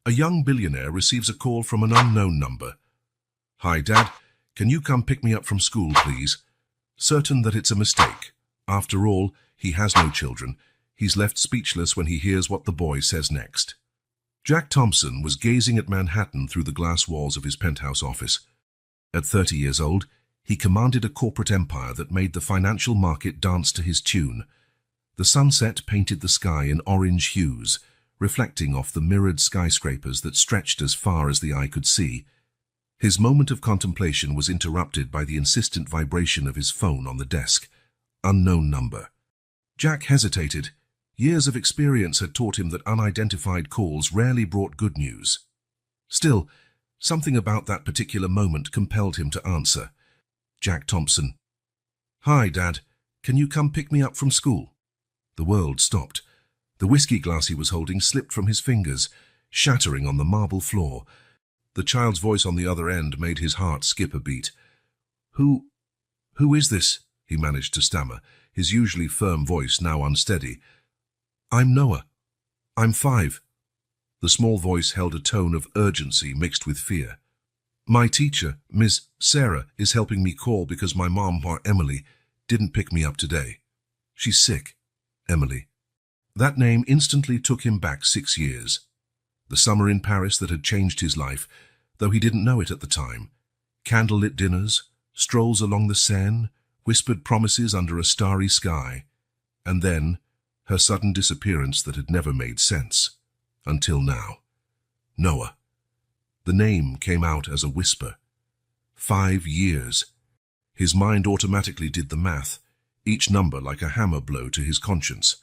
A young billionaire receives a call from an unknown number. "Hi, Dad. Can you come pick me up from school, please?" Certain that it's a mistake. After all, he has no children. He's left speechless when he hears what the boy says next. Jack Thompson was gazing at Manhattan through the glass walls of his penthouse office. At 30 years old, he commanded a corporate empire that made the financial market dance to his tune. The sunset painted the sky in orange hues, reflecting off the mirrored skyscrapers that stretched as far as the eye could see. His moment of contemplation was interrupted by the insistent vibration of his phone on the desk. Unknown number. Jack hesitated. Years of experience had taught him that unidentified calls rarely brought good news. Still, something about that particular moment compelled him to answer. Jack Thompson. "Hi, Dad. Can you come pick me up from school?" The world stopped. The whiskey glass he was holding slipped from his fingers, shattering on the marble floor. The child's voice on the other end made his heart skip a beat. Who is this?" he managed to stammer, his usually firm voice now unsteady. "I'm Noah. I'm 5. The small voice held a tone of urgency mixed with fear. "My teacher, Miss Sarah, is helping me call because my mom, Emily, didn't pick me up today. She's sick." Emily. That name instantly took him back 6 years. The summer in Paris that had changed his life, though he didn't know it at the time. Candlelit dinners, strolls along the Seine, whispered promises under a starry sky. And then, her sudden disappearance that had never made sense. Until now. Noah. The name came out as a whisper. 5 years. His mind automatically did the math, each number like a hammer blow to his conscience.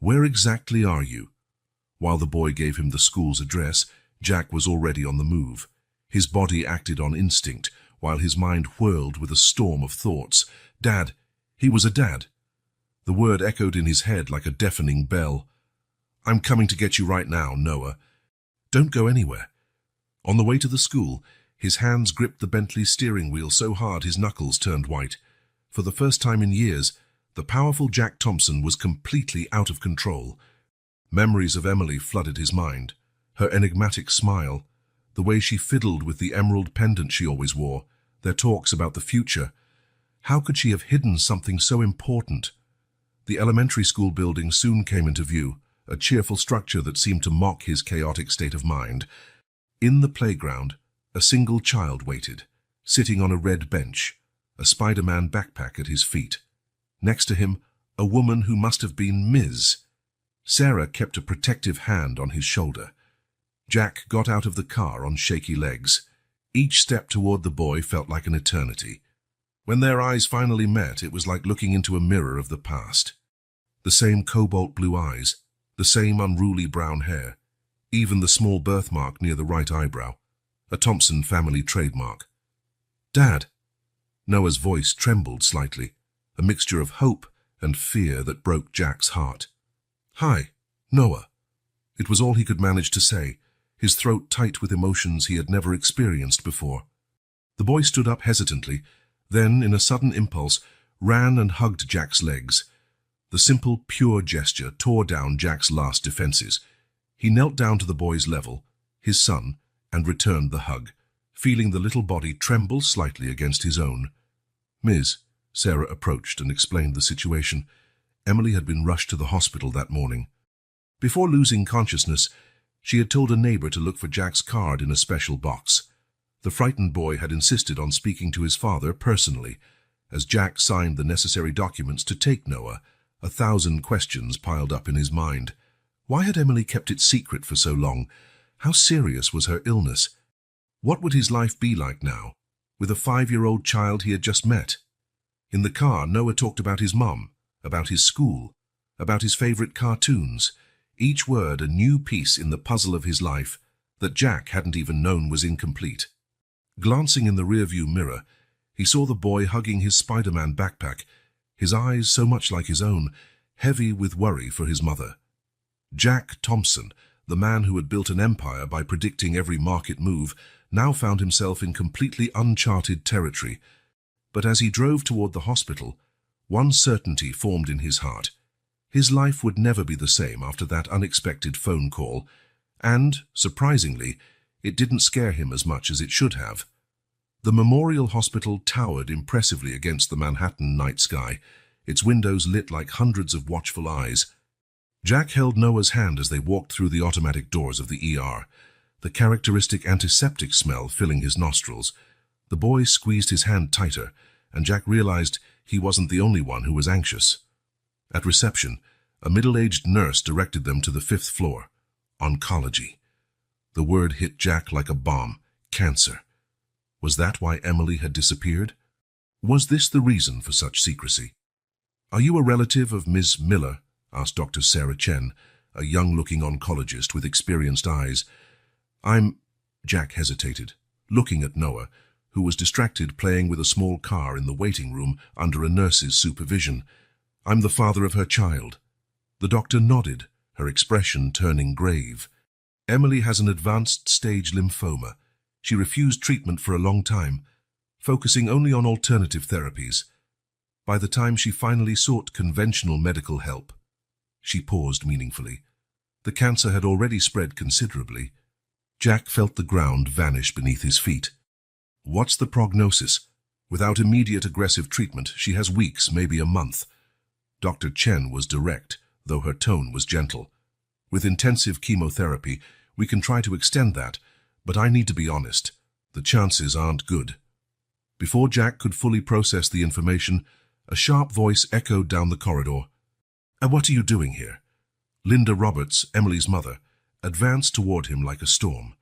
"Where exactly are you?" While the boy gave him the school's address, Jack was already on the move. His body acted on instinct, while his mind whirled with a storm of thoughts. Dad. He was a dad. The word echoed in his head like a deafening bell. "I'm coming to get you right now, Noah. Don't go anywhere." On the way to the school, his hands gripped the Bentley steering wheel so hard his knuckles turned white. For the first time in years, the powerful Jack Thompson was completely out of control. Memories of Emily flooded his mind. Her enigmatic smile, the way she fiddled with the emerald pendant she always wore, their talks about the future. How could she have hidden something so important? The elementary school building soon came into view, a cheerful structure that seemed to mock his chaotic state of mind. In the playground, a single child waited, sitting on a red bench, a Spider-Man backpack at his feet. Next to him, a woman who must have been Ms. Sarah kept a protective hand on his shoulder. Jack got out of the car on shaky legs. Each step toward the boy felt like an eternity. When their eyes finally met, it was like looking into a mirror of the past. The same cobalt blue eyes, the same unruly brown hair, even the small birthmark near the right eyebrow, a Thompson family trademark. "Dad." Noah's voice trembled slightly, a mixture of hope and fear that broke Jack's heart. "Hi, Noah." It was all he could manage to say, his throat tight with emotions he had never experienced before. The boy stood up hesitantly, then, in a sudden impulse, ran and hugged Jack's legs. The simple, pure gesture tore down Jack's last defenses. He knelt down to the boy's level, his son, and returned the hug, feeling the little body tremble slightly against his own. "Ms." Sarah approached and explained the situation. Emily had been rushed to the hospital that morning. Before losing consciousness, she had told a neighbor to look for Jack's card in a special box. The frightened boy had insisted on speaking to his father personally. As Jack signed the necessary documents to take Noah, 1,000 questions piled up in his mind. Why had Emily kept it secret for so long? How serious was her illness? What would his life be like now, with a 5-year-old child he had just met? In the car, Noah talked about his mom, about his school, about his favorite cartoons, each word a new piece in the puzzle of his life that Jack hadn't even known was incomplete. Glancing in the rearview mirror, he saw the boy hugging his Spider-Man backpack, his eyes so much like his own, heavy with worry for his mother. Jack Thompson, the man who had built an empire by predicting every market move, now found himself in completely uncharted territory. But as he drove toward the hospital, one certainty formed in his heart. His life would never be the same after that unexpected phone call. And, surprisingly, it didn't scare him as much as it should have. The Memorial Hospital towered impressively against the Manhattan night sky, its windows lit like hundreds of watchful eyes. Jack held Noah's hand as they walked through the automatic doors of the ER, the characteristic antiseptic smell filling his nostrils. The boy squeezed his hand tighter, and Jack realized he wasn't the only one who was anxious. At reception, a middle-aged nurse directed them to the 5th floor. Oncology. The word hit Jack like a bomb. Cancer. Was that why Emily had disappeared? Was this the reason for such secrecy? "Are you a relative of Ms. Miller?" asked Dr. Sarah Chen, a young-looking oncologist with experienced eyes. Jack hesitated, looking at Noah, who was distracted playing with a small car in the waiting room under a nurse's supervision. "I'm the father of her child." The doctor nodded, her expression turning grave. "Emily has an advanced stage lymphoma. She refused treatment for a long time, focusing only on alternative therapies. By the time she finally sought conventional medical help," she paused meaningfully, "the cancer had already spread considerably." Jack felt the ground vanish beneath his feet. "What's the prognosis? Without immediate aggressive treatment, she has weeks, maybe a month." Dr. Chen was direct, though her tone was gentle. "With intensive chemotherapy, we can try to extend that, but I need to be honest. The chances aren't good." Before Jack could fully process the information, a sharp voice echoed down the corridor. "What are you doing here?" Linda Roberts, Emily's mother, advanced toward him like a storm.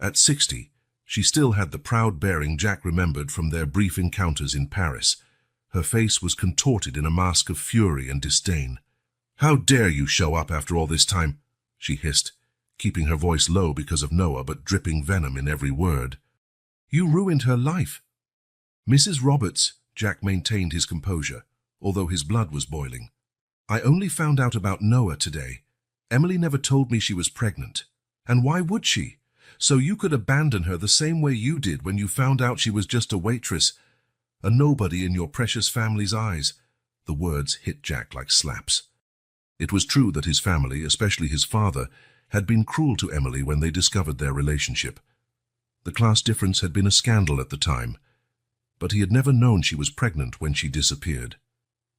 At 60, she still had the proud bearing Jack remembered from their brief encounters in Paris. Her face was contorted in a mask of fury and disdain. "How dare you show up after all this time?" she hissed, keeping her voice low because of Noah but dripping venom in every word. "You ruined her life." "Mrs. Roberts," Jack maintained his composure, although his blood was boiling. "I only found out about Noah today. Emily never told me she was pregnant. And why would she? So you could abandon her the same way you did when you found out she was just a waitress, a nobody in your precious family's eyes." The words hit Jack like slaps. It was true that his family, especially his father, had been cruel to Emily when they discovered their relationship. The class difference had been a scandal at the time, but he had never known she was pregnant when she disappeared.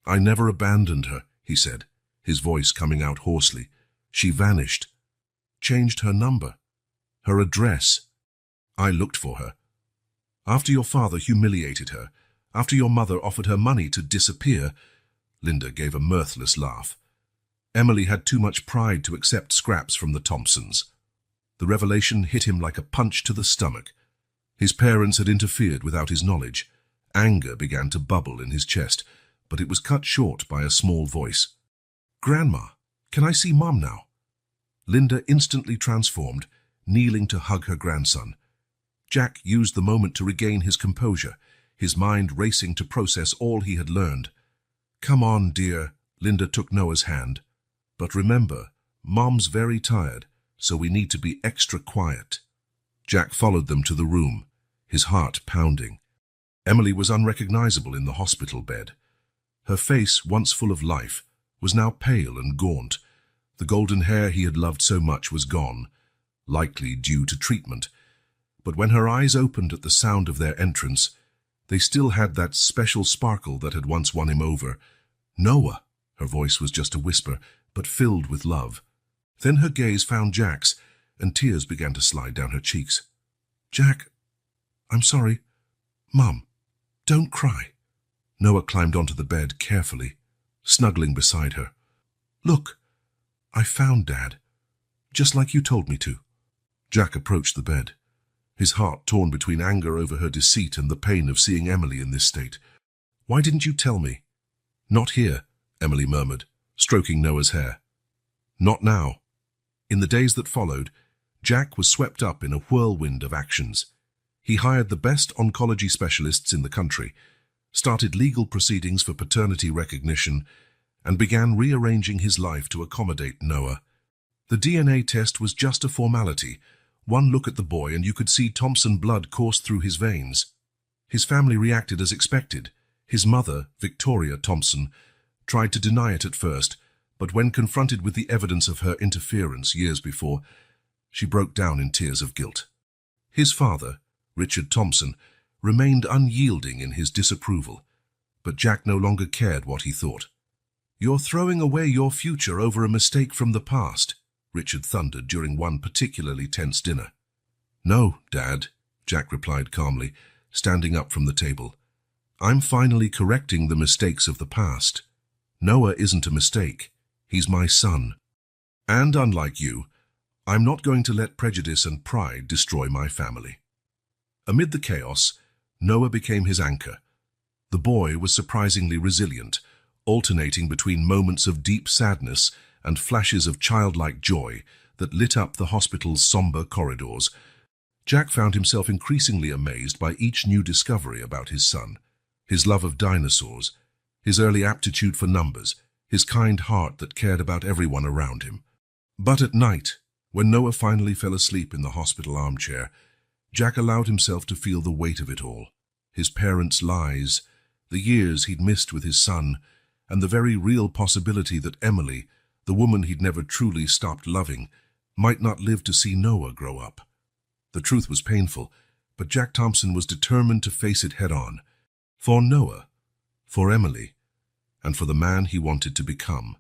"I never abandoned her," he said, his voice coming out hoarsely. "She vanished. Changed her number. Her address. I looked for her. After your father humiliated her, after your mother offered her money to disappear." Linda gave a mirthless laugh. "Emily had too much pride to accept scraps from the Thompsons." The revelation hit him like a punch to the stomach. His parents had interfered without his knowledge. Anger began to bubble in his chest, but it was cut short by a small voice. "Grandma, can I see Mom now?" Linda instantly transformed, kneeling to hug her grandson. Jack used the moment to regain his composure, his mind racing to process all he had learned. "Come on, dear." Linda took Noah's hand. "But remember, Mom's very tired, so we need to be extra quiet." Jack followed them to the room, his heart pounding. Emily was unrecognizable in the hospital bed. Her face, once full of life, was now pale and gaunt. The golden hair he had loved so much was gone, likely due to treatment. But when her eyes opened at the sound of their entrance, they still had that special sparkle that had once won him over. "Noah!" Her voice was just a whisper, but filled with love. Then her gaze found Jack's, and tears began to slide down her cheeks. "Jack, I'm sorry. Mom, don't cry." Noah climbed onto the bed carefully, snuggling beside her. "Look, I found Dad, just like you told me to." Jack approached the bed, his heart torn between anger over her deceit and the pain of seeing Emily in this state. "Why didn't you tell me?" "Not here," Emily murmured, stroking Noah's hair. "Not now." In the days that followed, Jack was swept up in a whirlwind of actions. He hired the best oncology specialists in the country, started legal proceedings for paternity recognition, and began rearranging his life to accommodate Noah. The DNA test was just a formality. One look at the boy and you could see Thompson blood course through his veins. His family reacted as expected. His mother, Victoria Thompson, tried to deny it at first, but when confronted with the evidence of her interference years before, She broke down in tears of guilt. His father, Richard Thompson, remained unyielding in his disapproval, but Jack no longer cared what he thought. "You're throwing away your future over a mistake from the past," Richard thundered during one particularly tense dinner. "No, Dad," Jack replied calmly, standing up from the table. "I'm finally correcting the mistakes of the past. Noah isn't a mistake. He's my son. And unlike you, I'm not going to let prejudice and pride destroy my family." Amid the chaos, Noah became his anchor. The boy was surprisingly resilient, alternating between moments of deep sadness and flashes of childlike joy that lit up the hospital's somber corridors. Jack found himself increasingly amazed by each new discovery about his son: his love of dinosaurs, his early aptitude for numbers, his kind heart that cared about everyone around him. But at night, when Noah finally fell asleep in the hospital armchair, Jack allowed himself to feel the weight of it all: his parents' lies, the years he'd missed with his son, and the very real possibility that Emily, the woman he'd never truly stopped loving, might not live to see Noah grow up. The truth was painful, but Jack Thompson was determined to face it head-on. For Noah, for Emily, and for the man he wanted to become.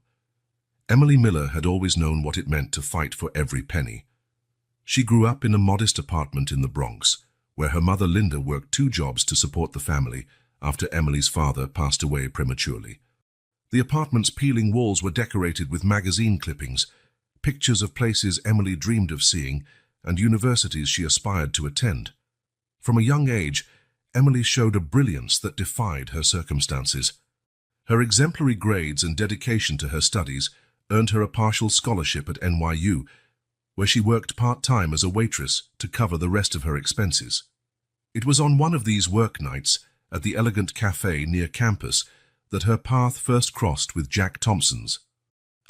Emily Miller had always known what it meant to fight for every penny. She grew up in a modest apartment in the Bronx, where her mother Linda worked 2 jobs to support the family after Emily's father passed away prematurely. The apartment's peeling walls were decorated with magazine clippings, pictures of places Emily dreamed of seeing and universities she aspired to attend. From a young age, Emily showed a brilliance that defied her circumstances. Her exemplary grades and dedication to her studies earned her a partial scholarship at NYU, where she worked part-time as a waitress to cover the rest of her expenses. It was on one of these work nights at the elegant cafe near campus that her path first crossed with Jack Thompson's.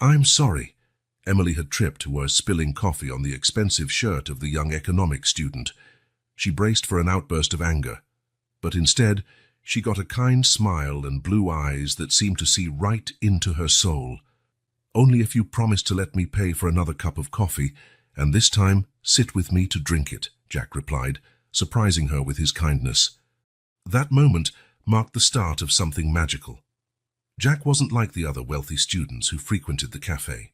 "I'm sorry." Emily had tripped, was spilling coffee on the expensive shirt of the young economics student. She braced for an outburst of anger, but instead she got a kind smile and blue eyes that seemed to see right into her soul. "Only if you promise to let me pay for another cup of coffee, and this time sit with me to drink it," Jack replied, surprising her with his kindness. That moment marked the start of something magical. Jack wasn't like the other wealthy students who frequented the cafe.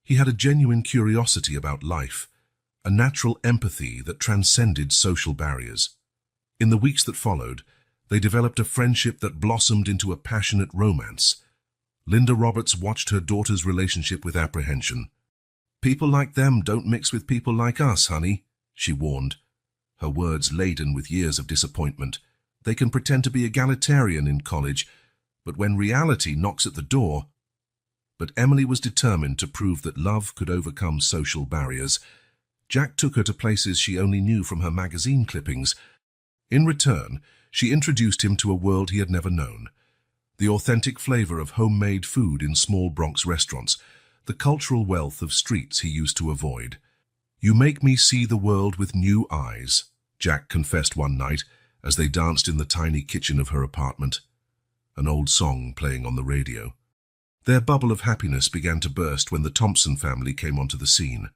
He had a genuine curiosity about life, a natural empathy that transcended social barriers. In the weeks that followed, they developed a friendship that blossomed into a passionate romance. Linda Roberts watched her daughter's relationship with apprehension. "People like them don't mix with people like us, honey," she warned, her words laden with years of disappointment. "They can pretend to be egalitarian in college, but when reality knocks at the door..." But Emily was determined to prove that love could overcome social barriers. Jack took her to places she only knew from her magazine clippings. In return, she introduced him to a world he had never known: the authentic flavor of homemade food in small Bronx restaurants, the cultural wealth of streets he used to avoid. "You make me see the world with new eyes," Jack confessed one night as they danced in the tiny kitchen of her apartment, an old song playing on the radio. Their bubble of happiness began to burst when the Thompson family came onto the scene.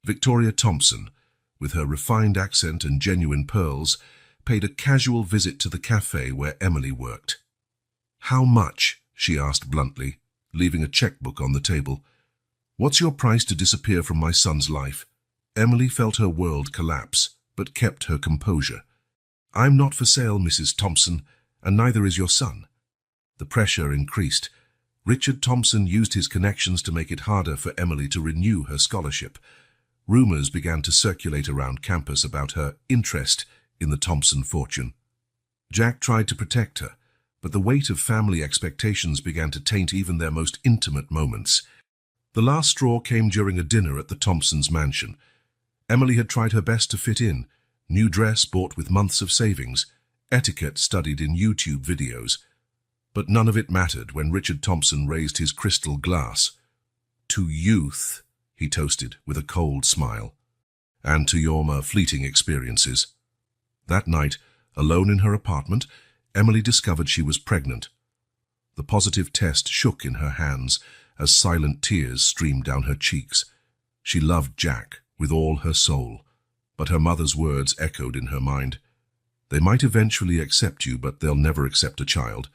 Victoria Thompson, with her refined accent and genuine pearls, paid a casual visit to the cafe where Emily worked. "How much?" she asked bluntly, leaving a checkbook on the table. "What's your price to disappear from my son's life?" Emily felt her world collapse, but kept her composure. "I'm not for sale, Mrs. Thompson, and neither is your son." The pressure increased. Richard Thompson used his connections to make it harder for Emily to renew her scholarship. Rumors began to circulate around campus about her interest in the Thompson fortune. Jack tried to protect her, but the weight of family expectations began to taint even their most intimate moments. The last straw came during a dinner at the Thompsons' mansion. Emily had tried her best to fit in: new dress bought with months of savings, etiquette studied in YouTube videos. But none of it mattered when Richard Thompson raised his crystal glass. "To youth," he toasted with a cold smile, "and to your more fleeting experiences." That night, alone in her apartment, Emily discovered she was pregnant. The positive test shook in her hands as silent tears streamed down her cheeks. She loved Jack, with all her soul, but her mother's words echoed in her mind. They might eventually accept you, but they'll never accept a child.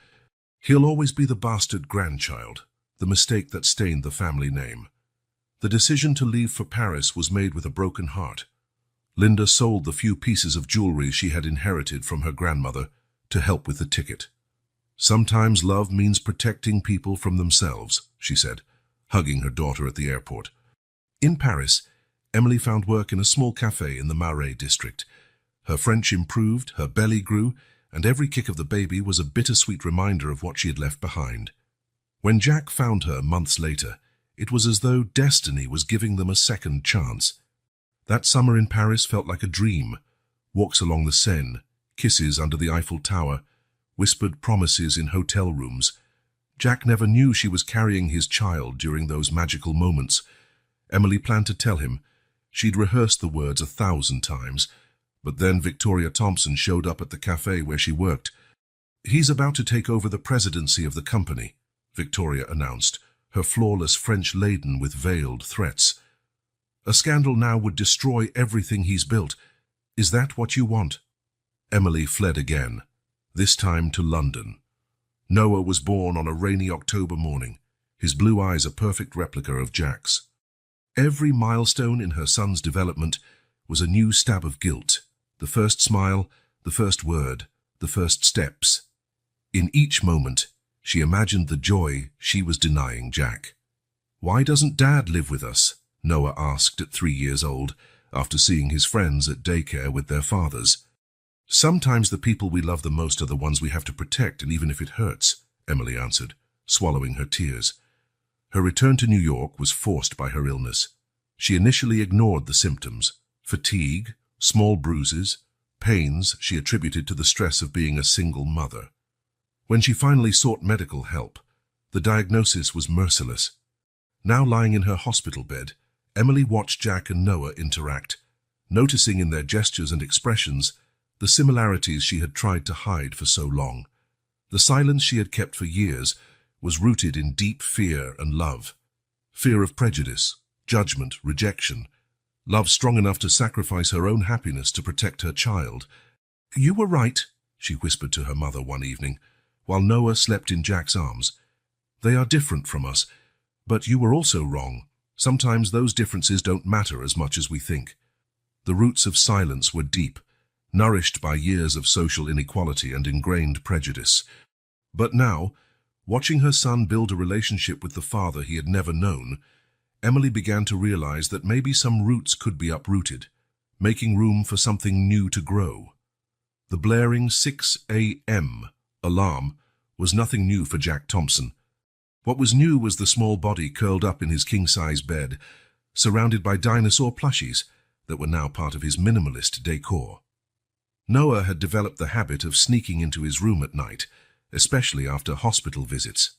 He'll always be the bastard grandchild, the mistake that stained the family name. The decision to leave for Paris was made with a broken heart. Linda sold the few pieces of jewelry she had inherited from her grandmother to help with the ticket. Sometimes love means protecting people from themselves, she said, hugging her daughter at the airport. In Paris, Emily found work in a small cafe in the Marais district. Her French improved, her belly grew, and every kick of the baby was a bittersweet reminder of what she had left behind. When Jack found her months later, it was as though destiny was giving them a second chance. That summer in Paris felt like a dream. Walks along the Seine, kisses under the Eiffel Tower, whispered promises in hotel rooms. Jack never knew she was carrying his child during those magical moments. Emily planned to tell him. She'd rehearsed the words 1,000 times, but then Victoria Thompson showed up at the cafe where she worked. "He's about to take over the presidency of the company," Victoria announced, her flawless French laden with veiled threats. "A scandal now would destroy everything he's built. Is that what you want?" Emily fled again, this time to London. Noah was born on a rainy October morning, his blue eyes a perfect replica of Jack's. Every milestone in her son's development was a new stab of guilt. The first smile, the first word, the first steps. In each moment, she imagined the joy she was denying Jack. "Why doesn't Dad live with us?" Noah asked at 3 years old, after seeing his friends at daycare with their fathers. "Sometimes the people we love the most are the ones we have to protect, and even if it hurts," Emily answered, swallowing her tears. Her return to New York was forced by her illness. She initially ignored the symptoms: fatigue, small bruises, pains she attributed to the stress of being a single mother. When she finally sought medical help, the diagnosis was merciless. Now lying in her hospital bed, Emily watched Jack and Noah interact, noticing in their gestures and expressions the similarities she had tried to hide for so long. The silence she had kept for years was rooted in deep fear and love. Fear of prejudice, judgment, rejection. Love strong enough to sacrifice her own happiness to protect her child. "You were right," she whispered to her mother one evening, while Noah slept in Jack's arms. "They are different from us, but you were also wrong. Sometimes those differences don't matter as much as we think." The roots of silence were deep, nourished by years of social inequality and ingrained prejudice. But now, watching her son build a relationship with the father he had never known, Emily began to realize that maybe some roots could be uprooted, making room for something new to grow. The blaring 6 a.m. alarm was nothing new for Jack Thompson. What was new was the small body curled up in his king-size bed, surrounded by dinosaur plushies that were now part of his minimalist decor. Noah had developed the habit of sneaking into his room at night, especially after hospital visits.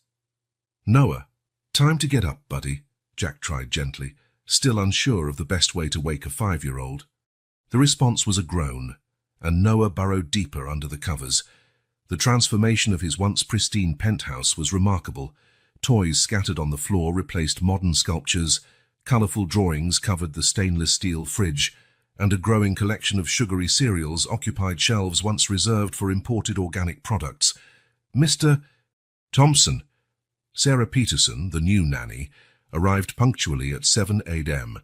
"Noah, time to get up, buddy," Jack tried gently, still unsure of the best way to wake a 5-year-old. The response was a groan, and Noah burrowed deeper under the covers. The transformation of his once pristine penthouse was remarkable. Toys scattered on the floor replaced modern sculptures, colorful drawings covered the stainless steel fridge, and a growing collection of sugary cereals occupied shelves once reserved for imported organic products. "Mr. Thompson." Sarah Peterson, the new nanny, arrived punctually at 7 a.m.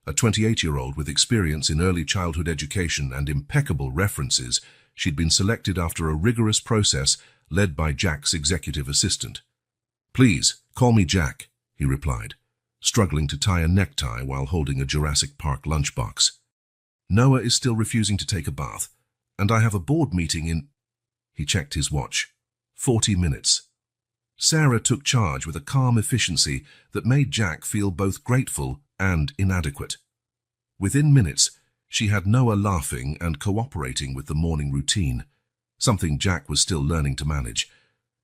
A 28-year-old with experience in early childhood education and impeccable references, she'd been selected after a rigorous process led by Jack's executive assistant. "Please, call me Jack," he replied, struggling to tie a necktie while holding a Jurassic Park lunchbox. "Noah is still refusing to take a bath, and I have a board meeting in—" He checked his watch. 40 minutes. Sarah took charge with a calm efficiency that made Jack feel both grateful and inadequate. Within minutes, she had Noah laughing and cooperating with the morning routine, something Jack was still learning to manage.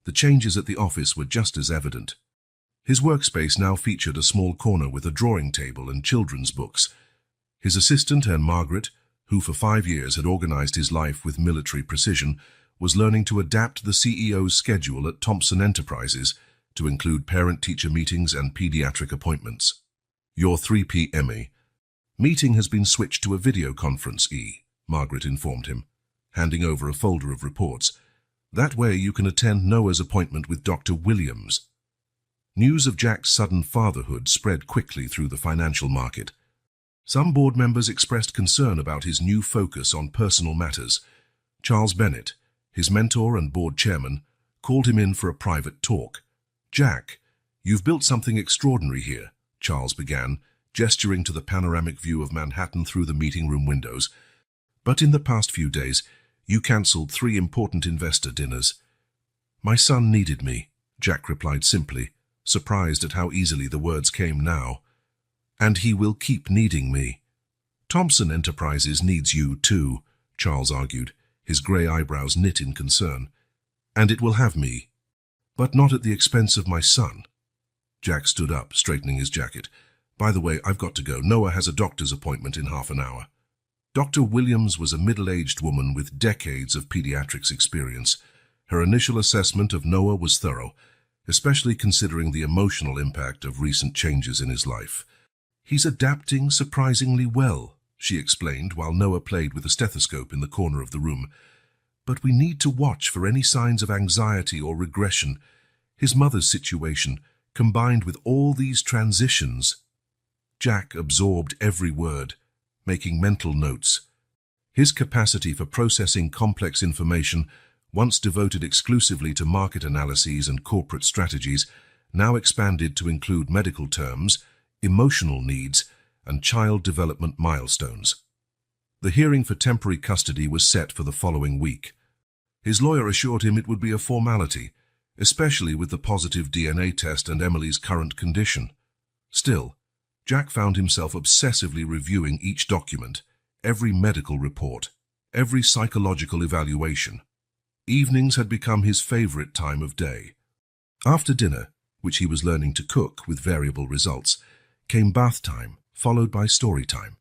The changes at the office were just as evident. His workspace now featured a small corner with a drawing table and children's books. His assistant, Anne Margaret, who for 5 years had organized his life with military precision, was learning to adapt the CEO's schedule at Thompson Enterprises to include parent-teacher meetings and pediatric appointments. "Your 3 p.m. Meeting has been switched to a video conference, Margaret informed him, handing over a folder of reports. That way you can attend Noah's appointment with Dr. Williams. News of Jack's sudden fatherhood spread quickly through the financial market. Some board members expressed concern about his new focus on personal matters. Charles Bennett, his mentor and board chairman, called him in for a private talk. "Jack, you've built something extraordinary here," Charles began, gesturing to the panoramic view of Manhattan through the meeting room windows. "But in the past few days, you cancelled 3 important investor dinners." "My son needed me," Jack replied simply, surprised at how easily the words came now. "And he will keep needing me." "Thompson Enterprises needs you too," Charles argued, his grey eyebrows knit in concern. "And it will have me, but not at the expense of my son." Jack stood up, straightening his jacket. "By the way, I've got to go. Noah has a doctor's appointment in half an hour." Dr. Williams was a middle-aged woman with decades of pediatrics experience. Her initial assessment of Noah was thorough, especially considering the emotional impact of recent changes in his life. "He's adapting surprisingly well," she explained while Noah played with a stethoscope in the corner of the room. "But we need to watch for any signs of anxiety or regression. His mother's situation, combined with all these transitions." Jack absorbed every word, making mental notes. His capacity for processing complex information, once devoted exclusively to market analyses and corporate strategies, now expanded to include medical terms, emotional needs, and child development milestones. The hearing for temporary custody was set for the following week. His lawyer assured him it would be a formality, especially with the positive DNA test and Emily's current condition. Still, Jack found himself obsessively reviewing each document, every medical report, every psychological evaluation. Evenings had become his favorite time of day. After dinner, which he was learning to cook with variable results, came bath time, followed by story time.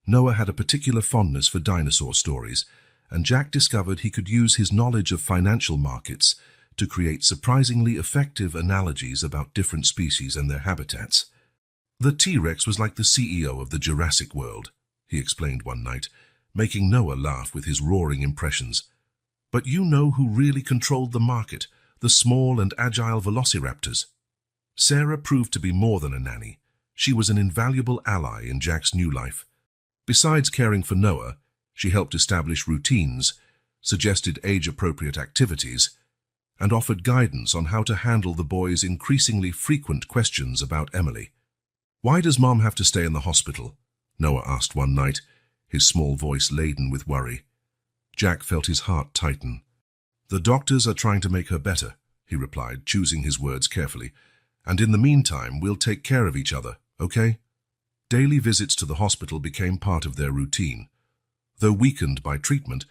Noah had a particular fondness for dinosaur stories, and Jack discovered he could use his knowledge of financial markets to create surprisingly effective analogies about different species and their habitats. "The T-Rex was like the CEO of the Jurassic World," he explained one night, making Noah laugh with his roaring impressions. "But you know who really controlled the market? The small and agile velociraptors." Sarah proved to be more than a nanny. She was an invaluable ally in Jack's new life. Besides caring for Noah, she helped establish routines, suggested age-appropriate activities, and offered guidance on how to handle the boy's increasingly frequent questions about Emily. "Why does Mom have to stay in the hospital?" Noah asked one night, his small voice laden with worry. Jack felt his heart tighten. "The doctors are trying to make her better," he replied, choosing his words carefully. "And in the meantime, we'll take care of each other, okay?" Daily visits to the hospital became part of their routine. Though weakened by treatment,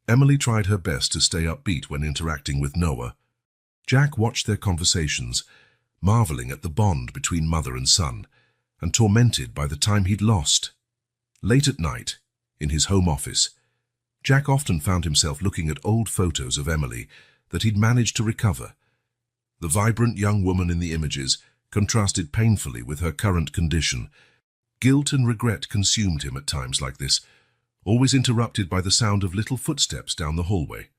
Emily tried her best to stay upbeat when interacting with Noah. Jack watched their conversations, marveling at the bond between mother and son, and tormented by the time he'd lost. Late at night, in his home office, Jack often found himself looking at old photos of Emily that he'd managed to recover. The vibrant young woman in the images contrasted painfully with her current condition. Guilt and regret consumed him at times like this, always interrupted by the sound of little footsteps down the hallway.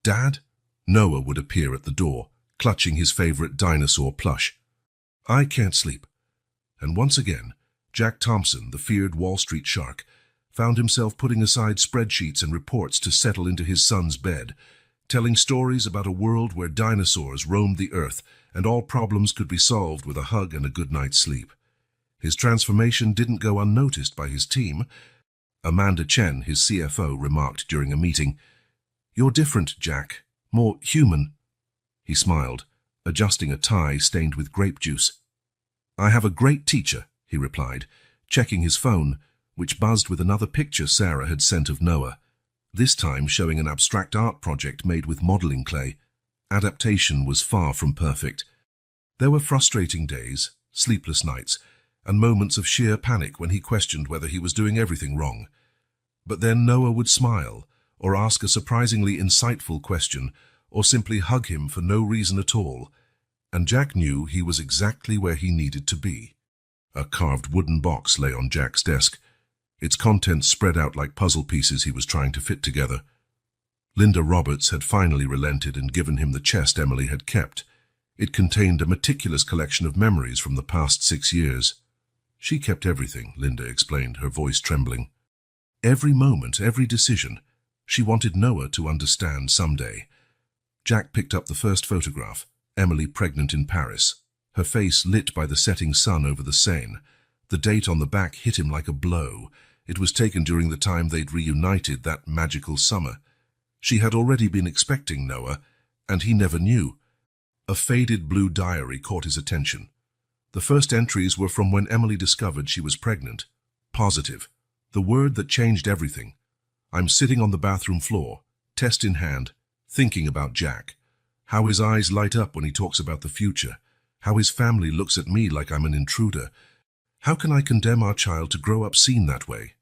"Dad?" Noah would appear at the door, clutching his favorite dinosaur plush. "I can't sleep." And once again, Jack Thompson, the feared Wall Street shark, found himself putting aside spreadsheets and reports to settle into his son's bed, telling stories about a world where dinosaurs roamed the earth and all problems could be solved with a hug and a good night's sleep. His transformation didn't go unnoticed by his team. Amanda Chen, his CFO, remarked during a meeting, "You're different, Jack. More human." He smiled, adjusting a tie stained with grape juice. "I have a great teacher," he replied, checking his phone, which buzzed with another picture Sarah had sent of Noah, this time showing an abstract art project made with modeling clay. Adaptation was far from perfect. There were frustrating days, sleepless nights, and moments of sheer panic when he questioned whether he was doing everything wrong. But then Noah would smile, or ask a surprisingly insightful question, or simply hug him for no reason at all, and Jack knew he was exactly where he needed to be. A carved wooden box lay on Jack's desk. its contents spread out like puzzle pieces he was trying to fit together. Linda Roberts had finally relented and given him the chest Emily had kept. It contained a meticulous collection of memories from the past 6 years. She kept everything, Linda explained, her voice trembling. Every moment, every decision. She wanted Noah to understand someday. Jack picked up the first photograph, Emily pregnant in Paris, her face lit by the setting sun over the Seine. The date on the back hit him like a blow. It was taken during the time they'd reunited that magical summer. She had already been expecting Noah, and he never knew. A faded blue diary caught his attention. The first entries were from when Emily discovered she was pregnant. Positive. The word that changed everything. I'm sitting on the bathroom floor, test in hand, thinking about Jack. How his eyes light up when he talks about the future. How his family looks at me like I'm an intruder. How can I condemn our child to grow up seen that way?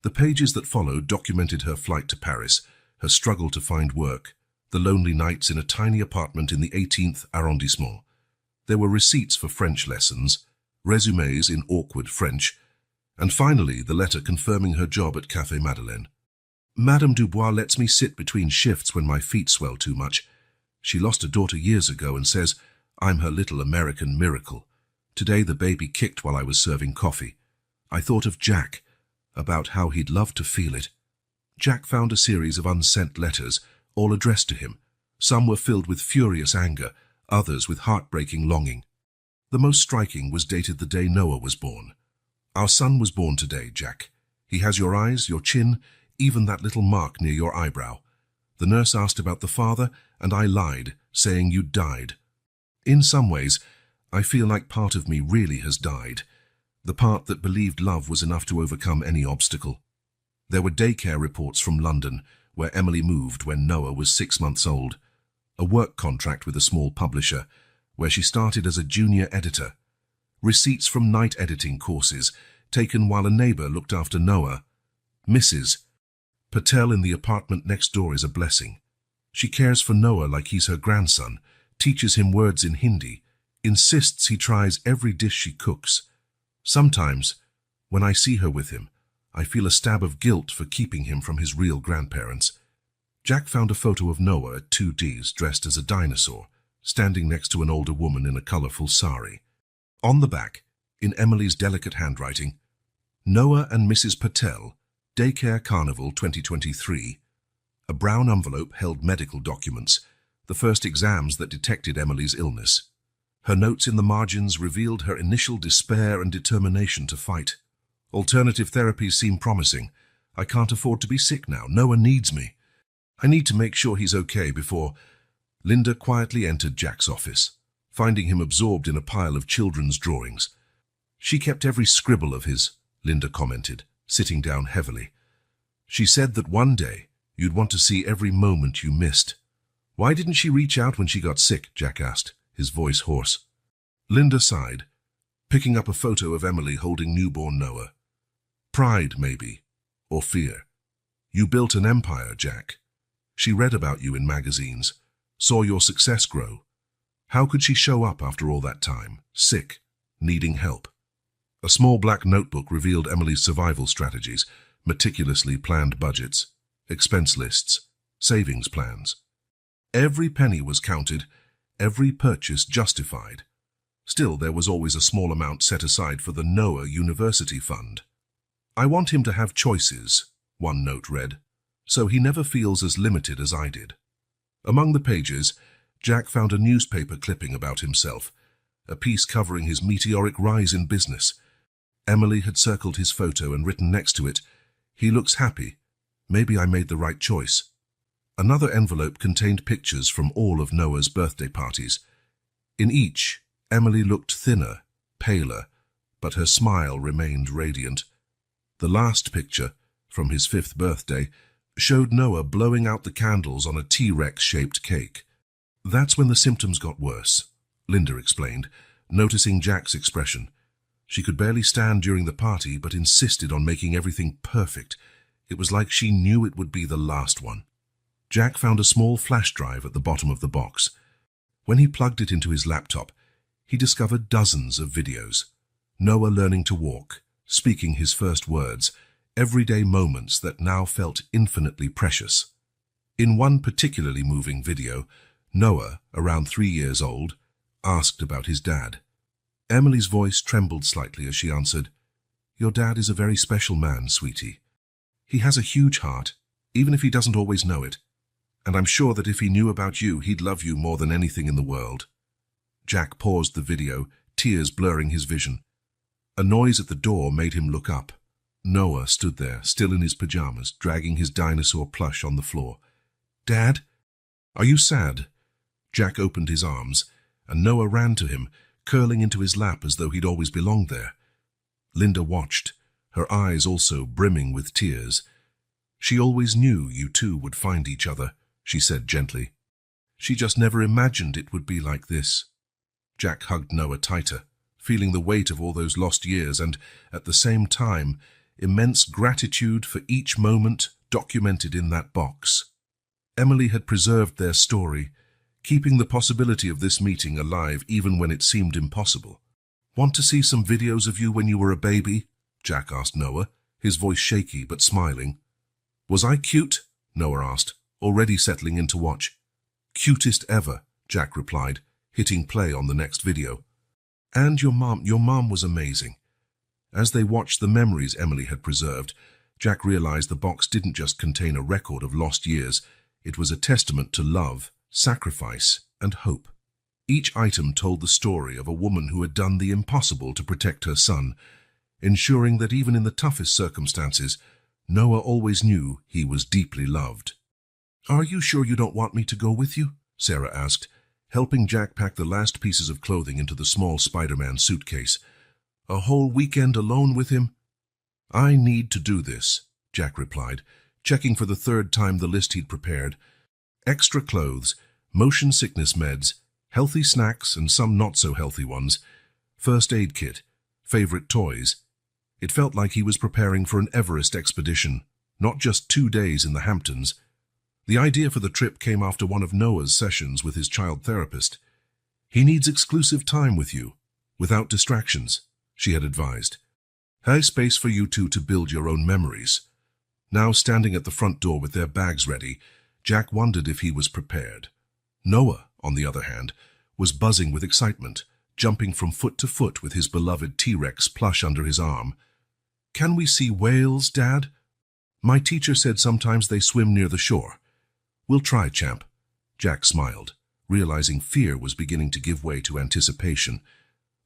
The pages that followed documented her flight to Paris, her struggle to find work, the lonely nights in a tiny apartment in the 18th arrondissement. There were receipts for French lessons, resumes in awkward French, and finally the letter confirming her job at Café Madeleine. Madame Dubois lets me sit between shifts when my feet swell too much. She lost a daughter years ago and says I'm her little American miracle. Today the baby kicked while I was serving coffee. I thought of Jack, about how he'd love to feel it. Jack found a series of unsent letters, all addressed to him. Some were filled with furious anger, others with heartbreaking longing. The most striking was dated the day Noah was born. Our son was born today, Jack. He has your eyes, your chin, even that little mark near your eyebrow. The nurse asked about the father, and I lied, saying you died. In some ways, I feel like part of me really has died. The part that believed love was enough to overcome any obstacle. There were daycare reports from London, where Emily moved when Noah was 6 months old. A work contract with a small publisher, where she started as a junior editor. Receipts from night editing courses, taken while a neighbor looked after Noah. Mrs. Patel in the apartment next door is a blessing. She cares for Noah like he's her grandson, teaches him words in Hindi, insists he tries every dish she cooks. Sometimes, when I see her with him, I feel a stab of guilt for keeping him from his real grandparents. Jack found a photo of Noah at 2Ds dressed as a dinosaur, standing next to an older woman in a colorful sari. On the back, in Emily's delicate handwriting, Noah and Mrs. Patel, Daycare Carnival 2023. A brown envelope held medical documents, the first exams that detected Emily's illness. Her notes in the margins revealed her initial despair and determination to fight. Alternative therapies seem promising. I can't afford to be sick now. Noah needs me. I need to make sure he's okay before... Linda quietly entered Jack's office, finding him absorbed in a pile of children's drawings. She kept every scribble of his, Linda commented, sitting down heavily. She said that one day you'd want to see every moment you missed. Why didn't she reach out when she got sick? Jack asked, his voice hoarse. Linda sighed, picking up a photo of Emily holding newborn Noah. Pride, maybe, or fear. You built an empire, Jack. She read about you in magazines, saw your success grow. How could she show up after all that time, sick, needing help? A small black notebook revealed Emily's survival strategies, meticulously planned budgets, expense lists, savings plans. Every penny was counted, every purchase justified. Still, there was always a small amount set aside for the Noah University Fund. I want him to have choices, one note read, so he never feels as limited as I did. Among the pages, Jack found a newspaper clipping about himself, a piece covering his meteoric rise in business. Emily had circled his photo and written next to it, "He looks happy. Maybe I made the right choice." Another envelope contained pictures from all of Noah's birthday parties. In each, Emily looked thinner, paler, but her smile remained radiant. The last picture, from his 5th birthday, showed Noah blowing out the candles on a T-Rex-shaped cake. That's when the symptoms got worse, Linda explained, noticing Jack's expression. She could barely stand during the party, but insisted on making everything perfect. It was like she knew it would be the last one. Jack found a small flash drive at the bottom of the box. When he plugged it into his laptop, he discovered dozens of videos. Noah learning to walk, speaking his first words, everyday moments that now felt infinitely precious. In one particularly moving video, Noah, around 3 years old, asked about his dad. Emily's voice trembled slightly as she answered, "Your dad is a very special man, sweetie. He has a huge heart, even if he doesn't always know it. And I'm sure that if he knew about you, he'd love you more than anything in the world." Jack paused the video, tears blurring his vision. A noise at the door made him look up. Noah stood there, still in his pajamas, dragging his dinosaur plush on the floor. "Dad? Are you sad?" Jack opened his arms, and Noah ran to him, curling into his lap as though he'd always belonged there. Linda watched, her eyes also brimming with tears. "She always knew you two would find each other," she said gently. "She just never imagined it would be like this." Jack hugged Noah tighter, feeling the weight of all those lost years and, at the same time, immense gratitude for each moment documented in that box. Emily had preserved their story, keeping the possibility of this meeting alive even when it seemed impossible. "Want to see some videos of you when you were a baby?" Jack asked Noah, his voice shaky but smiling. "Was I cute?" Noah asked, already settling in to watch. "Cutest ever," Jack replied, hitting play on the next video. "And your mom was amazing." As they watched the memories Emily had preserved, Jack realized the box didn't just contain a record of lost years, it was a testament to love, sacrifice, and hope. Each item told the story of a woman who had done the impossible to protect her son, ensuring that even in the toughest circumstances, Noah always knew he was deeply loved. "Are you sure you don't want me to go with you?" Sarah asked, helping Jack pack the last pieces of clothing into the small Spider-Man suitcase. "A whole weekend alone with him?" "I need to do this," Jack replied, checking for the third time the list he'd prepared. Extra clothes, motion sickness meds, healthy snacks and some not-so-healthy ones, first aid kit, favorite toys. It felt like he was preparing for an Everest expedition, not just 2 days in the Hamptons. The idea for the trip came after one of Noah's sessions with his child therapist. "He needs exclusive time with you, without distractions," she had advised. "Have space for you two to build your own memories." Now standing at the front door with their bags ready, Jack wondered if he was prepared. Noah, on the other hand, was buzzing with excitement, jumping from foot to foot with his beloved T-Rex plush under his arm. "Can we see whales, Dad? My teacher said sometimes they swim near the shore." "We'll try, champ." Jack smiled, realizing fear was beginning to give way to anticipation.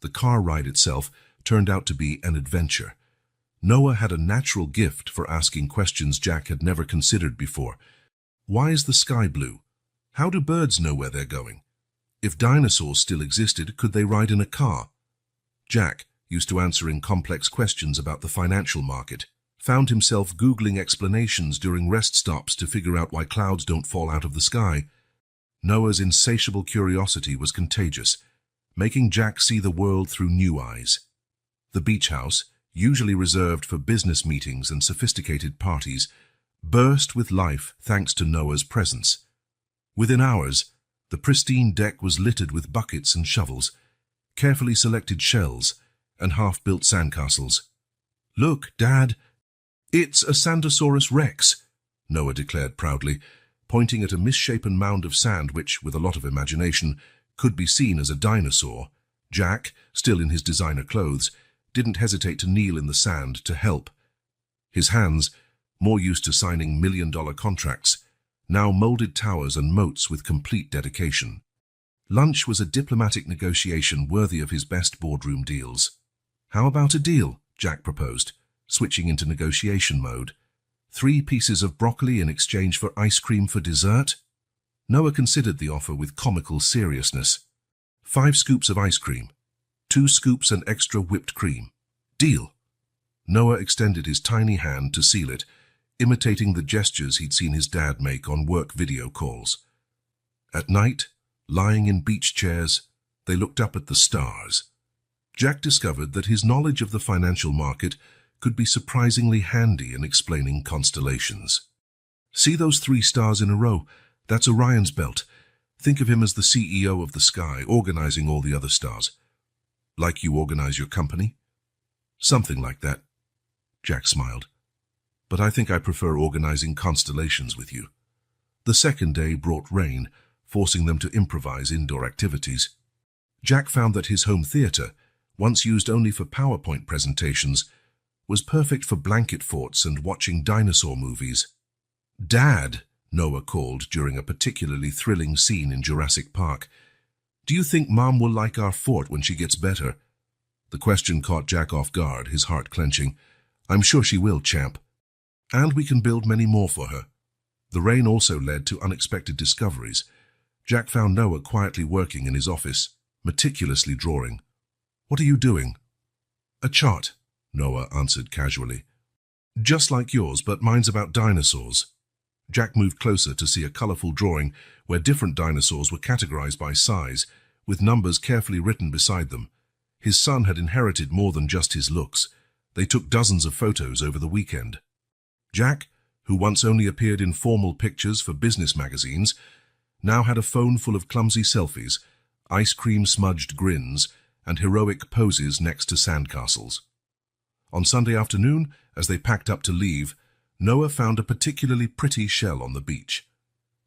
The car ride itself turned out to be an adventure. Noah had a natural gift for asking questions Jack had never considered before. Why is the sky blue? How do birds know where they're going? If dinosaurs still existed, could they ride in a car? Jack, used to answering complex questions about the financial market, found himself Googling explanations during rest stops to figure out why clouds don't fall out of the sky. Noah's insatiable curiosity was contagious, making Jack see the world through new eyes. The beach house, usually reserved for business meetings and sophisticated parties, burst with life thanks to Noah's presence. Within hours, the pristine deck was littered with buckets and shovels, carefully selected shells, and half-built sandcastles. "Look, Dad, it's a Sandosaurus Rex," Noah declared proudly, pointing at a misshapen mound of sand which, with a lot of imagination, could be seen as a dinosaur. Jack, still in his designer clothes, didn't hesitate to kneel in the sand to help. His hands, more used to signing million-dollar contracts, now molded towers and moats with complete dedication. Lunch was a diplomatic negotiation worthy of his best boardroom deals. "How about a deal?" Jack proposed, switching into negotiation mode. 3 pieces of broccoli in exchange for ice cream for dessert? Noah considered the offer with comical seriousness. 5 scoops of ice cream, 2 scoops and extra whipped cream. Deal. Noah extended his tiny hand to seal it, imitating the gestures he'd seen his dad make on work video calls. At night, lying in beach chairs, they looked up at the stars. Jack discovered that his knowledge of the financial market could be surprisingly handy in explaining constellations. "See those 3 stars in a row? That's Orion's belt. Think of him as the CEO of the sky, organizing all the other stars. Like you organize your company?" "Something like that." Jack smiled. but I think I prefer organizing constellations with you. The second day brought rain, forcing them to improvise indoor activities. Jack found that his home theater, once used only for PowerPoint presentations, was perfect for blanket forts and watching dinosaur movies. "Dad," Noah called during a particularly thrilling scene in Jurassic Park, "do you think Mom will like our fort when she gets better?" The question caught Jack off guard, his heart clenching. "I'm sure she will, champ. And we can build many more for her." The rain also led to unexpected discoveries. Jack found Noah quietly working in his office, meticulously drawing. "What are you doing?" "A chart," Noah answered casually. "Just like yours, but mine's about dinosaurs." Jack moved closer to see a colorful drawing where different dinosaurs were categorized by size, with numbers carefully written beside them. His son had inherited more than just his looks. They took dozens of photos over the weekend. Jack, who once only appeared in formal pictures for business magazines, now had a phone full of clumsy selfies, ice cream-smudged grins, and heroic poses next to sandcastles. On Sunday afternoon, as they packed up to leave, Noah found a particularly pretty shell on the beach.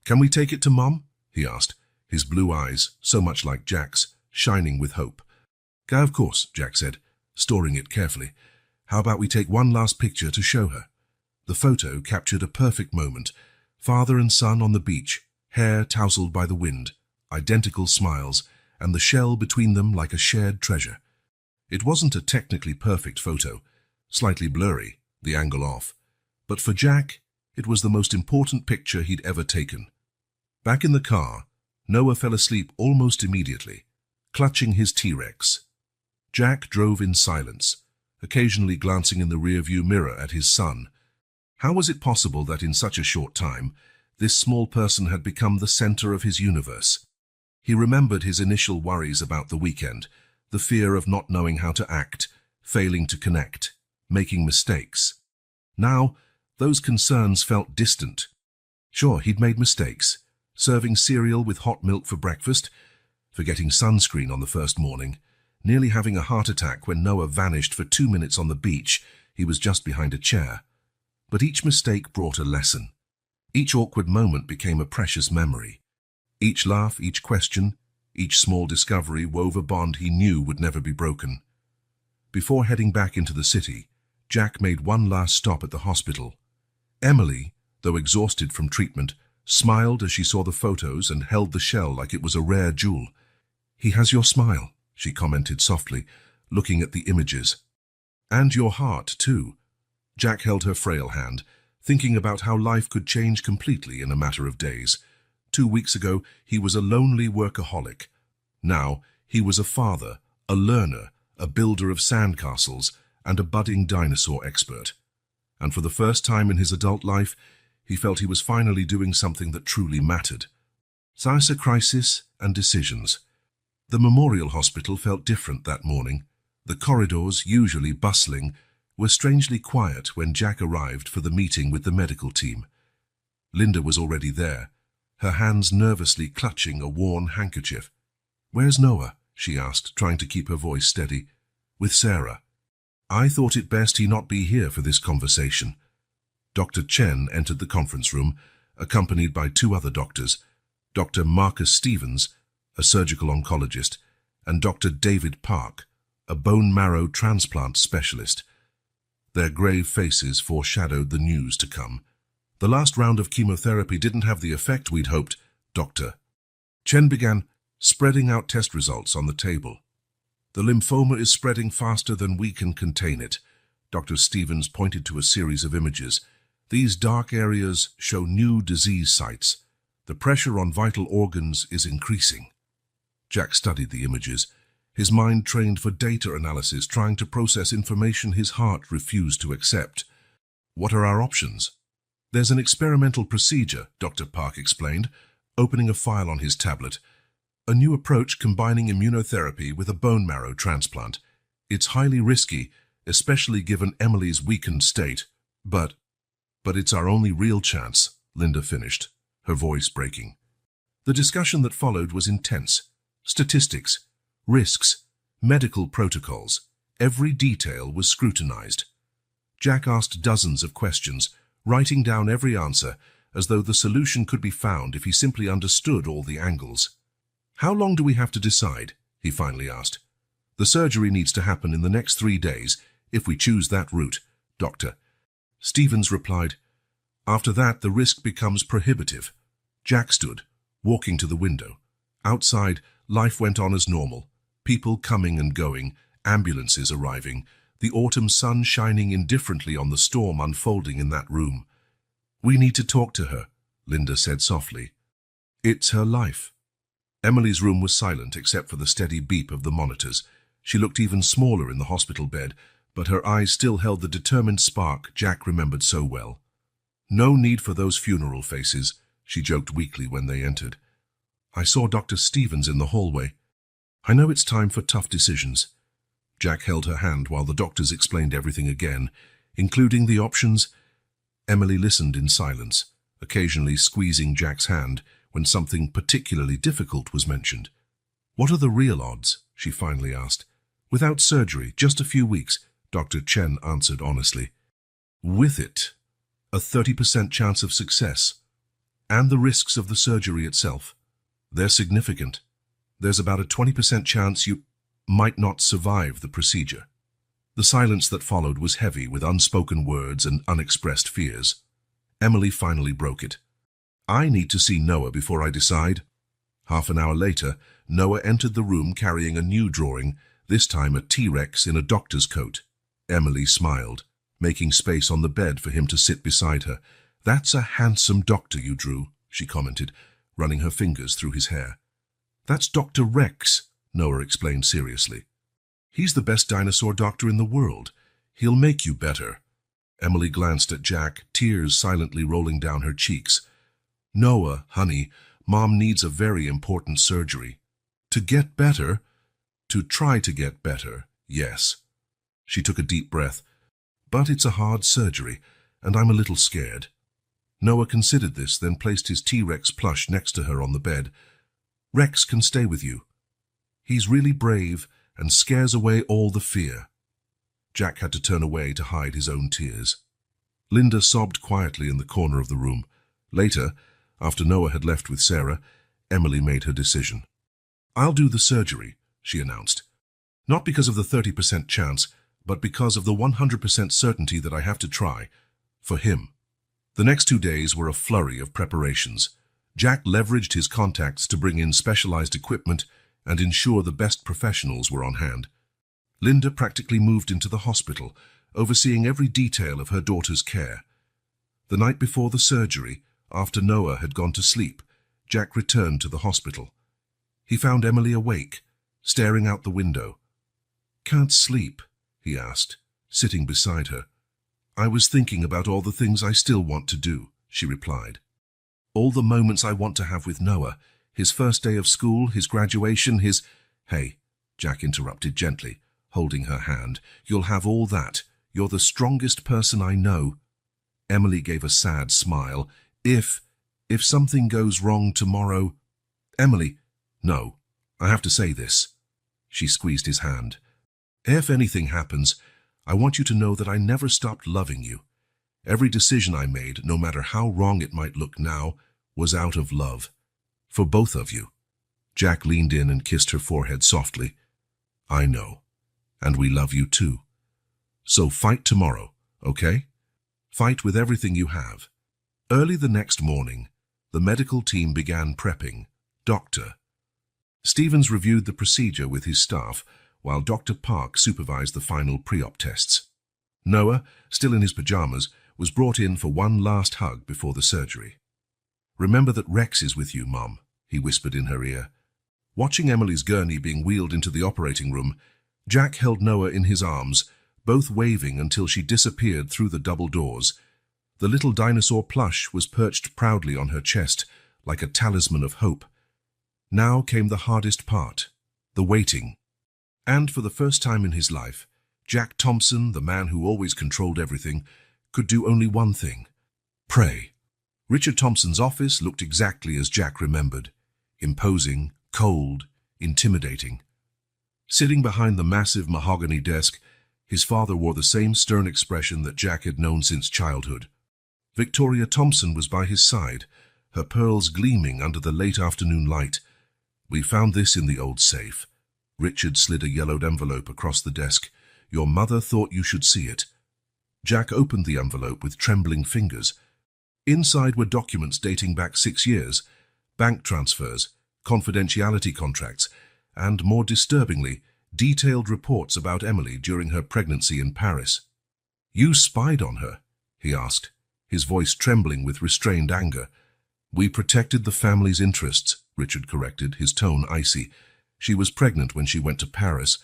"Can we take it to Mom?" he asked, his blue eyes, so much like Jack's, shining with hope. "Of course," Jack said, storing it carefully. "How about we take one last picture to show her?" The photo captured a perfect moment. Father and son on the beach, hair tousled by the wind, identical smiles, and the shell between them like a shared treasure. It wasn't a technically perfect photo, slightly blurry, the angle off, but for Jack, it was the most important picture he'd ever taken. Back in the car, Noah fell asleep almost immediately, clutching his T-Rex. Jack drove in silence, occasionally glancing in the rearview mirror at his son. How was it possible that in such a short time, this small person had become the center of his universe? He remembered his initial worries about the weekend, the fear of not knowing how to act, failing to connect, making mistakes. Now, those concerns felt distant. Sure, he'd made mistakes, serving cereal with hot milk for breakfast, forgetting sunscreen on the first morning, nearly having a heart attack when Noah vanished for 2 minutes on the beach. He was just behind a chair. But each mistake brought a lesson. Each awkward moment became a precious memory. Each laugh, each question, each small discovery wove a bond he knew would never be broken. Before heading back into the city, Jack made one last stop at the hospital. Emily, though exhausted from treatment, smiled as she saw the photos and held the shell like it was a rare jewel. "He has your smile," she commented softly, looking at the images. "And your heart, too." Jack held her frail hand, thinking about how life could change completely in a matter of days. 2 weeks ago, he was a lonely workaholic. Now, he was a father, a learner, a builder of sandcastles, and a budding dinosaur expert. And for the first time in his adult life, he felt he was finally doing something that truly mattered. Size crisis and decisions. The memorial hospital felt different that morning. The corridors, usually bustling, were strangely quiet when Jack arrived for the meeting with the medical team. Linda was already there, her hands nervously clutching a worn handkerchief. "Where's Noah?" she asked, trying to keep her voice steady. "With Sarah. I thought it best he not be here for this conversation." Dr. Chen entered the conference room, accompanied by 2 other doctors, Dr. Marcus Stevens, a surgical oncologist, and Dr. David Park, a bone marrow transplant specialist. Their grave faces foreshadowed the news to come. "The last round of chemotherapy didn't have the effect we'd hoped, Doctor." Chen began, spreading out test results on the table. "The lymphoma is spreading faster than we can contain it." Dr. Stevens pointed to a series of images. "These dark areas show new disease sites. The pressure on vital organs is increasing." Jack studied the images, his mind trained for data analysis, trying to process information his heart refused to accept. "What are our options?" "There's an experimental procedure," Dr. Park explained, opening a file on his tablet. "A new approach combining immunotherapy with a bone marrow transplant. It's highly risky, especially given Emily's weakened state. But it's our only real chance," Linda finished, her voice breaking. The discussion that followed was intense. Statistics, risks, medical protocols. Every detail was scrutinized. Jack asked dozens of questions, writing down every answer, as though the solution could be found if he simply understood all the angles. "How long do we have to decide?" he finally asked. "The surgery needs to happen in the next 3 days, if we choose that route, Doctor." Stevens replied, "After that, the risk becomes prohibitive." Jack stood, walking to the window. Outside, life went on as normal. People coming and going, ambulances arriving, the autumn sun shining indifferently on the storm unfolding in that room. "We need to talk to her," Linda said softly. "It's her life." Emily's room was silent except for the steady beep of the monitors. She looked even smaller in the hospital bed, but her eyes still held the determined spark Jack remembered so well. "No need for those funeral faces," she joked weakly when they entered. "I saw Dr. Stevens in the hallway. I know it's time for tough decisions." Jack held her hand while the doctors explained everything again, including the options. Emily listened in silence, occasionally squeezing Jack's hand when something particularly difficult was mentioned. "What are the real odds?" she finally asked. "Without surgery, just a few weeks," Dr. Chen answered honestly. "With it, a 30% chance of success. And the risks of the surgery itself. They're significant. There's about a 20% chance you might not survive the procedure." The silence that followed was heavy with unspoken words and unexpressed fears. Emily finally broke it. "I need to see Noah before I decide." Half an hour later, Noah entered the room carrying a new drawing, this time a T-Rex in a doctor's coat. Emily smiled, making space on the bed for him to sit beside her. "That's a handsome doctor you drew," she commented, running her fingers through his hair. "That's Dr. Rex," Noah explained seriously. "He's the best dinosaur doctor in the world. He'll make you better." Emily glanced at Jack, tears silently rolling down her cheeks. "Noah, honey, Mom needs a very important surgery." "To get better?" "To try to get better, yes." She took a deep breath. "But it's a hard surgery, and I'm a little scared." Noah considered this, then placed his T-Rex plush next to her on the bed. "Rex can stay with you. He's really brave and scares away all the fear." Jack had to turn away to hide his own tears. Linda sobbed quietly in the corner of the room. Later, after Noah had left with Sarah, Emily made her decision. "I'll do the surgery," she announced. "Not because of the 30% chance, but because of the 100% certainty that I have to try. For him." The next 2 days were a flurry of preparations. Jack leveraged his contacts to bring in specialized equipment and ensure the best professionals were on hand. Linda practically moved into the hospital, overseeing every detail of her daughter's care. The night before the surgery, after Noah had gone to sleep, Jack returned to the hospital. He found Emily awake, staring out the window. "Can't sleep?" he asked, sitting beside her. "I was thinking about all the things I still want to do," she replied. "All the moments I want to have with Noah, his first day of school, his graduation, his—" "Hey," Jack interrupted gently, holding her hand. "You'll have all that. You're the strongest person I know." Emily gave a sad smile. If something goes wrong tomorrow—" "Emily, no, I have to say this." She squeezed his hand. "If anything happens, I want you to know that I never stopped loving you. Every decision I made, no matter how wrong it might look now, was out of love. For both of you." Jack leaned in and kissed her forehead softly. "I know. And we love you too. So fight tomorrow, okay? Fight with everything you have." Early the next morning, the medical team began prepping. Dr. Stevens reviewed the procedure with his staff, while Dr. Park supervised the final pre-op tests. Noah, still in his pajamas, was brought in for one last hug before the surgery. "Remember that Rex is with you, Mom," he whispered in her ear. Watching Emily's gurney being wheeled into the operating room, Jack held Noah in his arms, both waving until she disappeared through the double doors. The little dinosaur plush was perched proudly on her chest, like a talisman of hope. Now came the hardest part, the waiting. And for the first time in his life, Jack Thompson, the man who always controlled everything, could do only one thing: pray. Richard Thompson's office looked exactly as Jack remembered: imposing, cold, intimidating. Sitting behind the massive mahogany desk, His father wore the same stern expression that Jack had known since childhood. Victoria Thompson was by his side, her pearls gleaming under the late afternoon light. "We found this in the old safe." Richard slid a yellowed envelope across the desk. "Your mother thought you should see it." Jack opened the envelope with trembling fingers. Inside were documents dating back 6 years, bank transfers, confidentiality contracts, and, more disturbingly, detailed reports about Emily during her pregnancy in Paris. "You spied on her?" he asked, his voice trembling with restrained anger. "We protected the family's interests," Richard corrected, his tone icy. "She was pregnant when she went to Paris.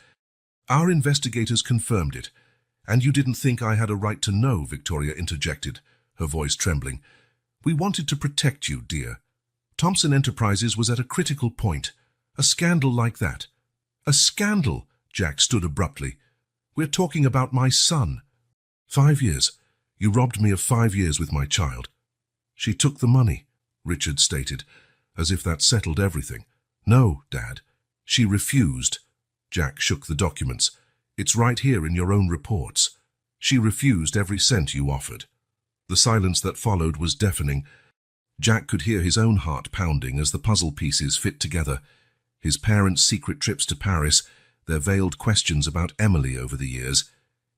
Our investigators confirmed it. And you didn't think I had a right to know," Victoria interjected, her voice trembling. "We wanted to protect you, dear. Thompson Enterprises was at a critical point. A scandal like that." "A scandal?" Jack stood abruptly. "We're talking about my son." 5 years. You robbed me of 5 years with my child." "She took the money," Richard stated, as if that settled everything. "No, Dad. She refused." Jack shook the documents. "It's right here in your own reports. She refused every cent you offered." The silence that followed was deafening. Jack could hear his own heart pounding as the puzzle pieces fit together. His parents' secret trips to Paris, their veiled questions about Emily over the years,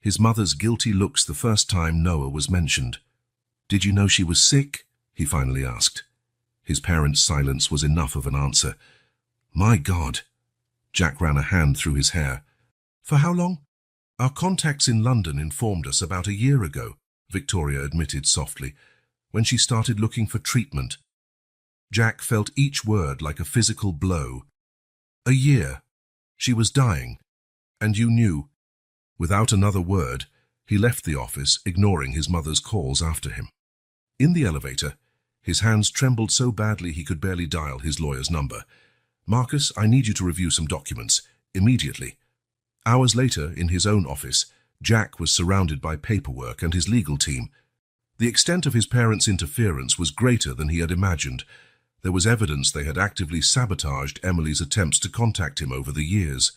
his mother's guilty looks the first time Noah was mentioned. "Did you know she was sick?" he finally asked. His parents' silence was enough of an answer. "My God." Jack ran a hand through his hair. "For how long?" "Our contacts in London informed us about a year ago," Victoria admitted softly, "when she started looking for treatment." Jack felt each word like a physical blow. "A year. She was dying. And you knew." Without another word, he left the office, ignoring his mother's calls after him. In the elevator, his hands trembled so badly he could barely dial his lawyer's number. "Marcus, I need you to review some documents, immediately." Hours later, in his own office, Jack was surrounded by paperwork and his legal team. The extent of his parents' interference was greater than he had imagined. There was evidence they had actively sabotaged Emily's attempts to contact him over the years.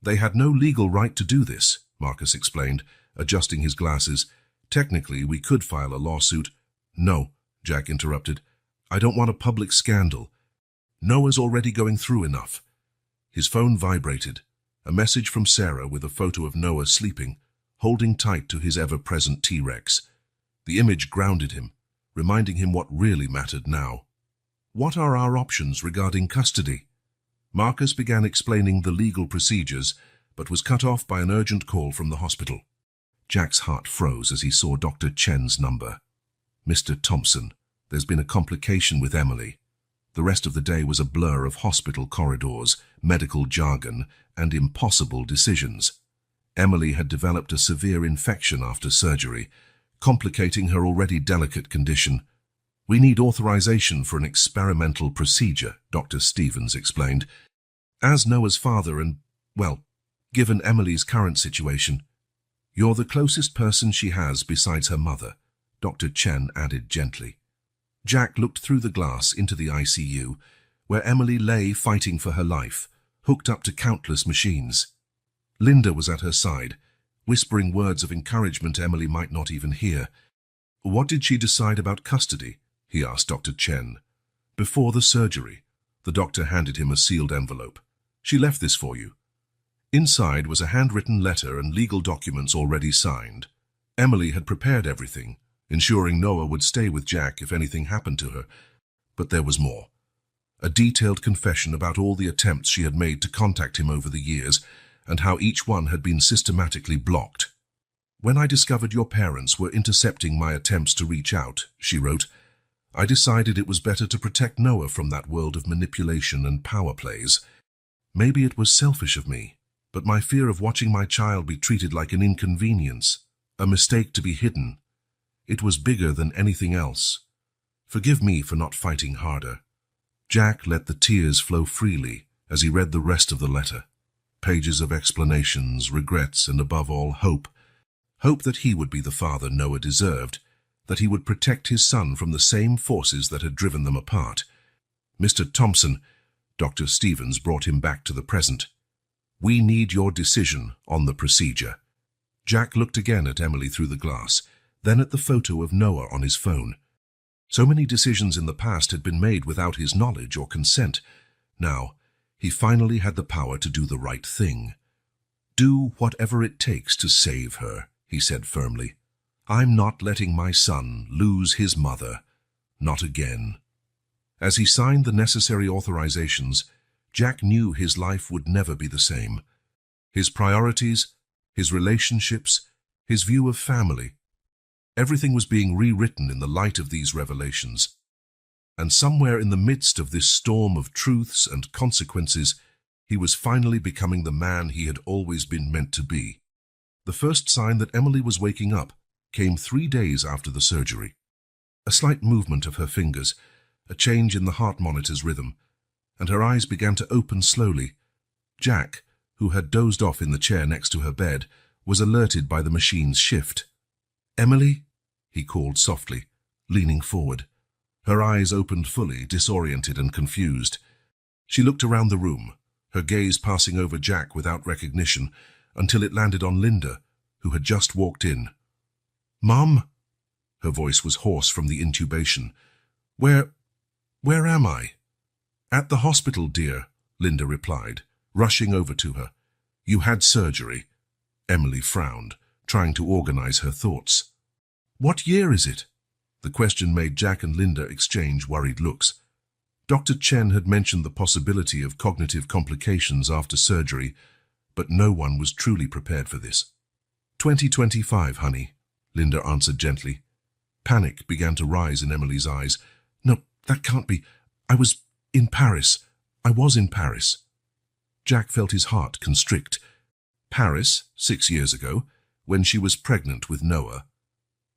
"They had no legal right to do this," Marcus explained, adjusting his glasses. "Technically, we could file a lawsuit." "No," Jack interrupted. "I don't want a public scandal. Noah's already going through enough." His phone vibrated. A message from Sarah with a photo of Noah sleeping, holding tight to his ever-present T-Rex. The image grounded him, reminding him what really mattered now. "What are our options regarding custody?" Marcus began explaining the legal procedures, but was cut off by an urgent call from the hospital. Jack's heart froze as he saw Dr. Chen's number. "Mr. Thompson, there's been a complication with Emily." The rest of the day was a blur of hospital corridors, medical jargon, and impossible decisions. Emily had developed a severe infection after surgery, complicating her already delicate condition. "We need authorization for an experimental procedure," Dr. Stevens explained. "As Noah's father and, well, given Emily's current situation, you're the closest person she has besides her mother," Dr. Chen added gently. Jack looked through the glass into the ICU, where Emily lay fighting for her life, hooked up to countless machines. Linda was at her side, whispering words of encouragement Emily might not even hear. "What did she decide about custody?" he asked Dr. Chen. "Before the surgery." The doctor handed him a sealed envelope. "She left this for you." Inside was a handwritten letter and legal documents already signed. Emily had prepared everything, ensuring Noah would stay with Jack if anything happened to her. But there was more. A detailed confession about all the attempts she had made to contact him over the years, and how each one had been systematically blocked. "When I discovered your parents were intercepting my attempts to reach out," she wrote, "I decided it was better to protect Noah from that world of manipulation and power plays. Maybe it was selfish of me, but my fear of watching my child be treated like an inconvenience, a mistake to be hidden, it was bigger than anything else. Forgive me for not fighting harder." Jack let the tears flow freely as he read the rest of the letter. Pages of explanations, regrets, and above all, hope. Hope that he would be the father Noah deserved, that he would protect his son from the same forces that had driven them apart. "Mr. Thompson," Dr. Stevens brought him back to the present. "We need your decision on the procedure." Jack looked again at Emily through the glass, then at the photo of Noah on his phone. So many decisions in the past had been made without his knowledge or consent. Now, he finally had the power to do the right thing. "Do whatever it takes to save her," he said firmly. "I'm not letting my son lose his mother. Not again." As he signed the necessary authorizations, Jack knew his life would never be the same. His priorities, his relationships, his view of family, everything was being rewritten in the light of these revelations. And somewhere in the midst of this storm of truths and consequences, he was finally becoming the man he had always been meant to be. The first sign that Emily was waking up came 3 days after the surgery. A slight movement of her fingers, a change in the heart monitor's rhythm, and her eyes began to open slowly. Jack, who had dozed off in the chair next to her bed, was alerted by the machine's shift. "Emily?" he called softly, leaning forward. Her eyes opened fully, disoriented and confused. She looked around the room, her gaze passing over Jack without recognition, until it landed on Linda, who had just walked in. "Mom?" Her voice was hoarse from the intubation. Where am I?" "At the hospital, dear," Linda replied, rushing over to her. "You had surgery." Emily frowned, trying to organize her thoughts. "What year is it?" The question made Jack and Linda exchange worried looks. Dr. Chen had mentioned the possibility of cognitive complications after surgery, but no one was truly prepared for this. 2025, honey," Linda answered gently. Panic began to rise in Emily's eyes. "No, that can't be. I was in Paris. Jack felt his heart constrict. Paris, 6 years ago, when she was pregnant with Noah.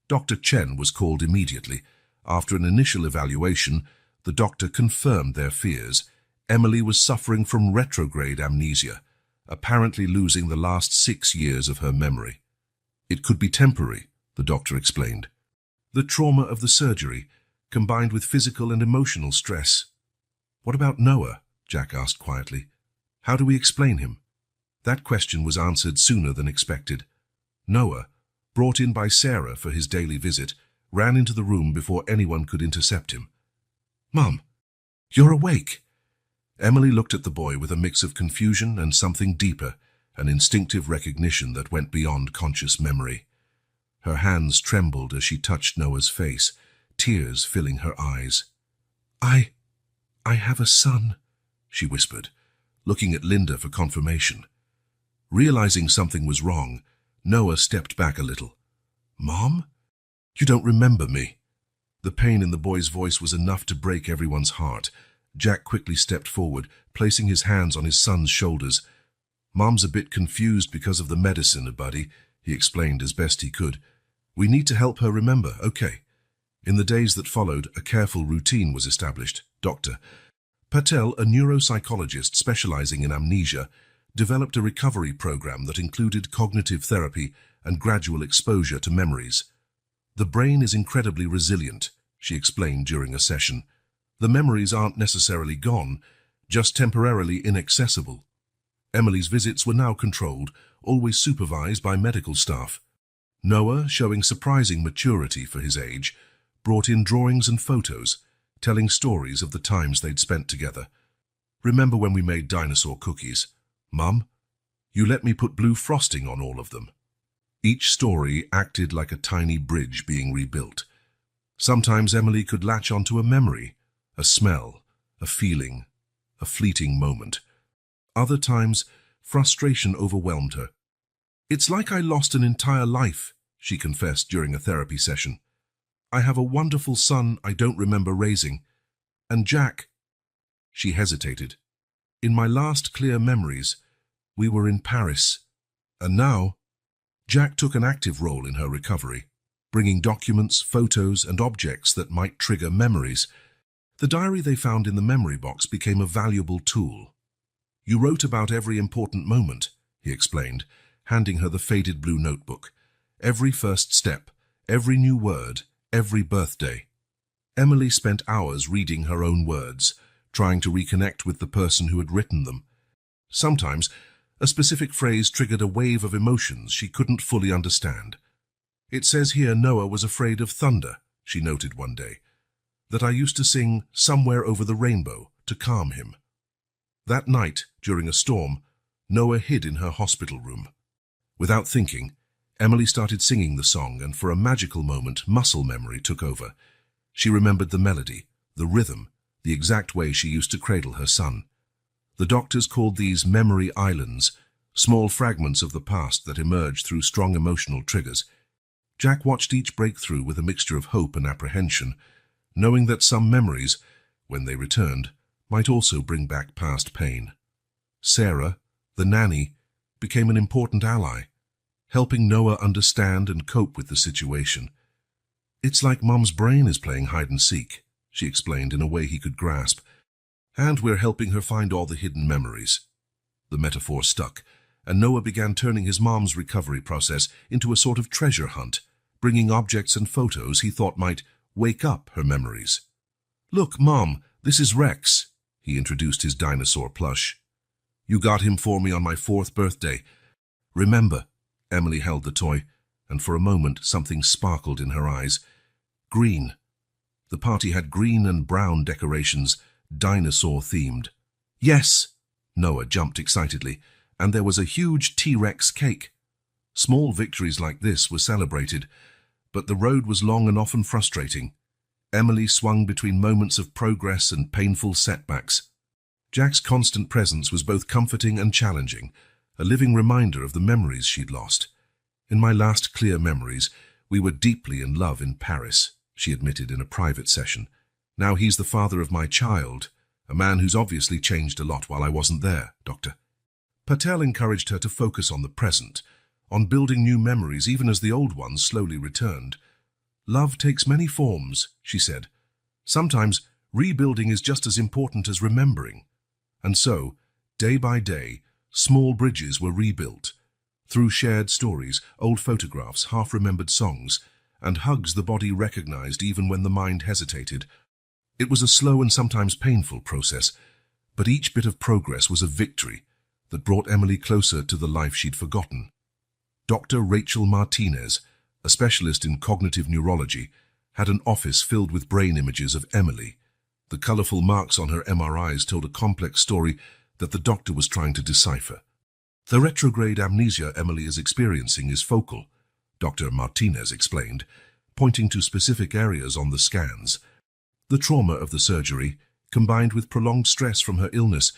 Dr. Chen was called immediately. After an initial evaluation, the doctor confirmed their fears. Emily was suffering from retrograde amnesia, apparently losing the last 6 years of her memory. It could be temporary, the doctor explained. The trauma of the surgery, combined with physical and emotional stress. "What about Noah?" Jack asked quietly. "How do we explain him?" That question was answered sooner than expected. Noah, brought in by Sarah for his daily visit, ran into the room before anyone could intercept him. "Mom, you're awake!" Emily looked at the boy with a mix of confusion and something deeper, an instinctive recognition that went beyond conscious memory. Her hands trembled as she touched Noah's face, tears filling her eyes. I have a son," she whispered, looking at Linda for confirmation. Realizing something was wrong, Noah stepped back a little. "Mom? You don't remember me?" The pain in the boy's voice was enough to break everyone's heart. Jack quickly stepped forward, placing his hands on his son's shoulders. "Mom's a bit confused because of the medicine, buddy," he explained as best he could. "We need to help her remember, okay?" In the days that followed, a careful routine was established. Dr. Patel, a neuropsychologist specializing in amnesia, developed a recovery program that included cognitive therapy and gradual exposure to memories. "The brain is incredibly resilient," she explained during a session. "The memories aren't necessarily gone, just temporarily inaccessible." Emily's visits were now controlled, always supervised by medical staff. Noah, showing surprising maturity for his age, brought in drawings and photos, telling stories of the times they'd spent together. "Remember when we made dinosaur cookies? Mum, you let me put blue frosting on all of them." Each story acted like a tiny bridge being rebuilt. Sometimes Emily could latch onto a memory, a smell, a feeling, a fleeting moment. Other times, frustration overwhelmed her. "It's like I lost an entire life," she confessed during a therapy session. "I have a wonderful son I don't remember raising. And Jack..." She hesitated. "In my last clear memories, we were in Paris. And now..." Jack took an active role in her recovery, bringing documents, photos, and objects that might trigger memories. The diary they found in the memory box became a valuable tool. "You wrote about every important moment," he explained, handing her the faded blue notebook. "Every first step, every new word, every birthday." Emily spent hours reading her own words, trying to reconnect with the person who had written them. Sometimes, A specific phrase triggered a wave of emotions she couldn't fully understand. "It says here Noah was afraid of thunder," she noted one day, "that I used to sing Somewhere Over the Rainbow to calm him." That night, during a storm, Noah hid in her hospital room. Without thinking, Emily started singing the song, and for a magical moment, muscle memory took over. She remembered the melody, the rhythm, the exact way she used to cradle her son. The doctors called these memory islands, small fragments of the past that emerged through strong emotional triggers. Jack watched each breakthrough with a mixture of hope and apprehension, knowing that some memories, when they returned, might also bring back past pain. Sarah, the nanny, became an important ally, helping Noah understand and cope with the situation. "It's like Mum's brain is playing hide-and-seek," she explained in a way he could grasp, "and we're helping her find all the hidden memories." The metaphor stuck, and Noah began turning his mom's recovery process into a sort of treasure hunt, bringing objects and photos he thought might wake up her memories. "Look, Mom, this is Rex," he introduced his dinosaur plush. "You got him for me on my 4th birthday. Remember?" Emily held the toy, and for a moment something sparkled in her eyes. Green. The party had green and brown decorations, dinosaur-themed. "Yes!" Noah jumped excitedly, and there was a huge T-Rex cake. Small victories like this were celebrated, but the road was long and often frustrating. Emily swung between moments of progress and painful setbacks. Jack's constant presence was both comforting and challenging, a living reminder of the memories she'd lost. "In my last clear memories, we were deeply in love in Paris," she admitted in a private session. "Now he's the father of my child, a man who's obviously changed a lot while I wasn't there, Doctor." Patel encouraged her to focus on the present, on building new memories even as the old ones slowly returned. "Love takes many forms," she said. "Sometimes rebuilding is just as important as remembering." And so, day by day, small bridges were rebuilt. Through shared stories, old photographs, half-remembered songs, and hugs the body recognized even when the mind hesitated. It was a slow and sometimes painful process, but each bit of progress was a victory that brought Emily closer to the life she'd forgotten. Dr. Rachel Martinez, a specialist in cognitive neurology, had an office filled with brain images of Emily. The colorful marks on her MRIs told a complex story that the doctor was trying to decipher. "The retrograde amnesia Emily is experiencing is focal," Dr. Martinez explained, pointing to specific areas on the scans. The trauma of the surgery, combined with prolonged stress from her illness,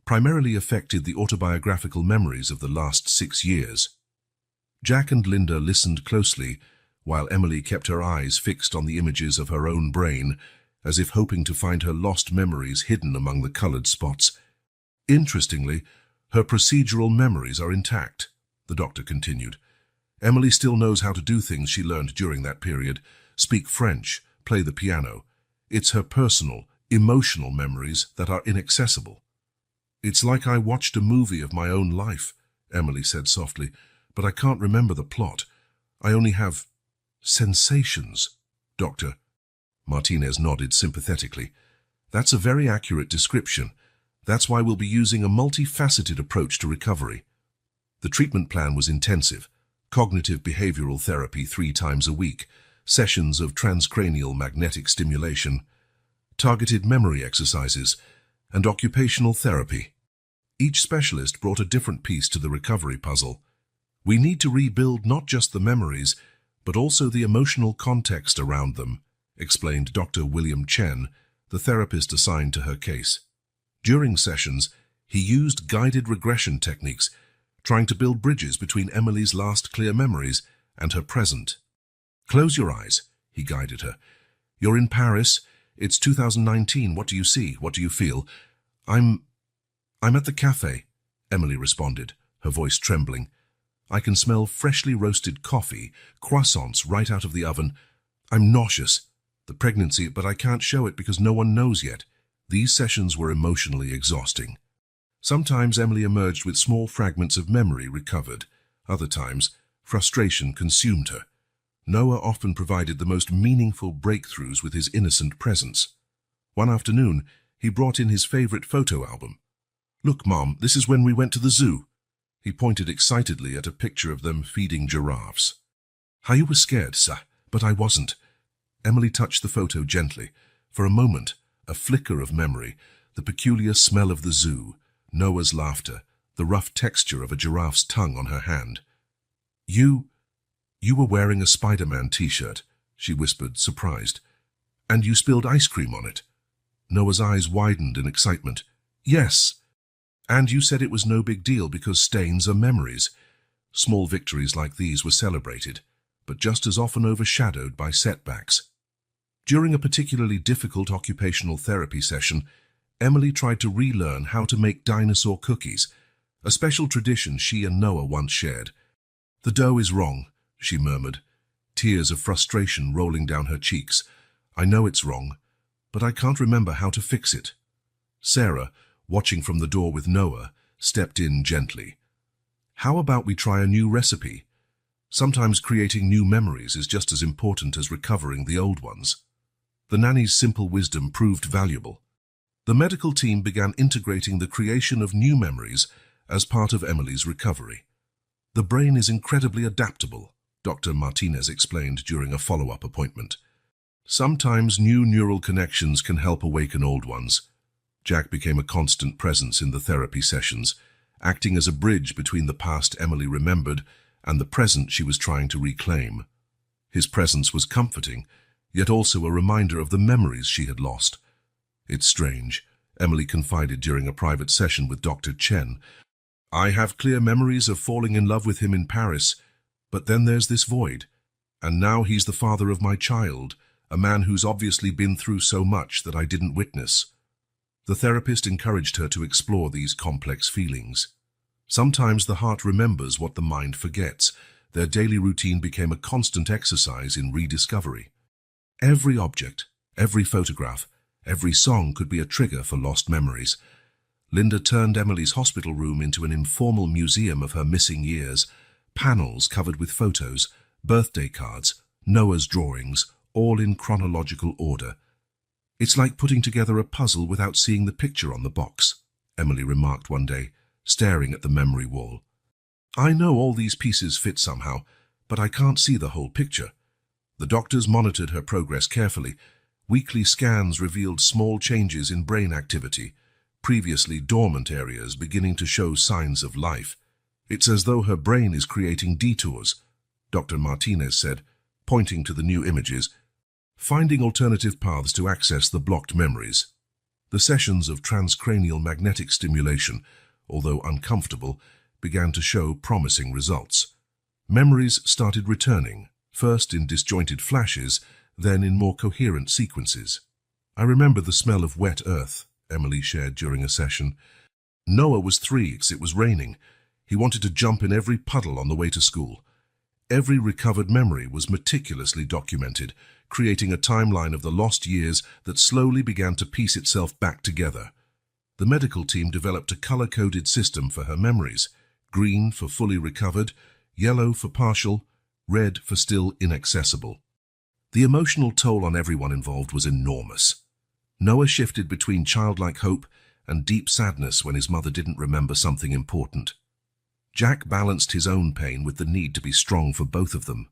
primarily affected the autobiographical memories of the last 6 years. Jack and Linda listened closely, while Emily kept her eyes fixed on the images of her own brain, as if hoping to find her lost memories hidden among the colored spots. "Interestingly, her procedural memories are intact," the doctor continued. "Emily still knows how to do things she learned during that period, speak French, play the piano. It's her personal, emotional memories that are inaccessible." "It's like I watched a movie of my own life," Emily said softly, "but I can't remember the plot. I only have sensations." "Doctor," Martinez nodded sympathetically. "That's a very accurate description. That's why we'll be using a multifaceted approach to recovery." The treatment plan was intensive: cognitive behavioral therapy 3 times a week, sessions of transcranial magnetic stimulation, targeted memory exercises, and occupational therapy. Each specialist brought a different piece to the recovery puzzle. "We need to rebuild not just the memories, but also the emotional context around them," explained Dr. William Chen, the therapist assigned to her case. During sessions, he used guided regression techniques, trying to build bridges between Emily's last clear memories and her present. "Close your eyes," he guided her. "You're in Paris. It's 2019. What do you see? What do you feel?" I'm at the cafe," Emily responded, her voice trembling. "I can smell freshly roasted coffee, croissants right out of the oven. I'm nauseous. The pregnancy, but I can't show it because no one knows yet." These sessions were emotionally exhausting. Sometimes Emily emerged with small fragments of memory recovered. Other times, frustration consumed her. Noah often provided the most meaningful breakthroughs with his innocent presence. One afternoon, he brought in his favorite photo album. "Look, Mom, this is when we went to the zoo." He pointed excitedly at a picture of them feeding giraffes. "I was scared, sir, but I wasn't." Emily touched the photo gently. For a moment, a flicker of memory, the peculiar smell of the zoo, Noah's laughter, the rough texture of a giraffe's tongue on her hand. You were wearing a Spider-Man t-shirt," she whispered, surprised. "And you spilled ice cream on it." Noah's eyes widened in excitement. "Yes. And you said it was no big deal because stains are memories." Small victories like these were celebrated, but just as often overshadowed by setbacks. During a particularly difficult occupational therapy session, Emily tried to relearn how to make dinosaur cookies, a special tradition she and Noah once shared. "The dough is wrong," she murmured, tears of frustration rolling down her cheeks. "I know it's wrong, but I can't remember how to fix it." Sarah, watching from the door with Noah, stepped in gently. "How about we try a new recipe? Sometimes creating new memories is just as important as recovering the old ones." The nanny's simple wisdom proved valuable. The medical team began integrating the creation of new memories as part of Emily's recovery. "The brain is incredibly adaptable," Dr. Martinez explained during a follow-up appointment. "Sometimes new neural connections can help awaken old ones." Jack became a constant presence in the therapy sessions, acting as a bridge between the past Emily remembered and the present she was trying to reclaim. His presence was comforting, yet also a reminder of the memories she had lost. "It's strange," Emily confided during a private session with Dr. Chen. "I have clear memories of falling in love with him in Paris, but then there's this void. And now he's the father of my child, a man who's obviously been through so much that I didn't witness." The therapist encouraged her to explore these complex feelings. Sometimes the heart remembers what the mind forgets. Their daily routine became a constant exercise in rediscovery. Every object, every photograph, every song could be a trigger for lost memories. Linda turned Emily's hospital room into an informal museum of her missing years, panels covered with photos, birthday cards, Noah's drawings, all in chronological order. "It's like putting together a puzzle without seeing the picture on the box," Emily remarked one day, staring at the memory wall. "I know all these pieces fit somehow, but I can't see the whole picture." The doctors monitored her progress carefully. Weekly scans revealed small changes in brain activity, previously dormant areas beginning to show signs of life. "It's as though her brain is creating detours," Dr. Martinez said, pointing to the new images, finding alternative paths to access the blocked memories. The sessions of transcranial magnetic stimulation, although uncomfortable, began to show promising results. Memories started returning, first in disjointed flashes, then in more coherent sequences. "I remember the smell of wet earth," Emily shared during a session. "Noah was 3, it was raining. He wanted to jump in every puddle on the way to school." Every recovered memory was meticulously documented, creating a timeline of the lost years that slowly began to piece itself back together. The medical team developed a color-coded system for her memories: green for fully recovered, yellow for partial, red for still inaccessible. The emotional toll on everyone involved was enormous. Noah shifted between childlike hope and deep sadness when his mother didn't remember something important. Jack balanced his own pain with the need to be strong for both of them.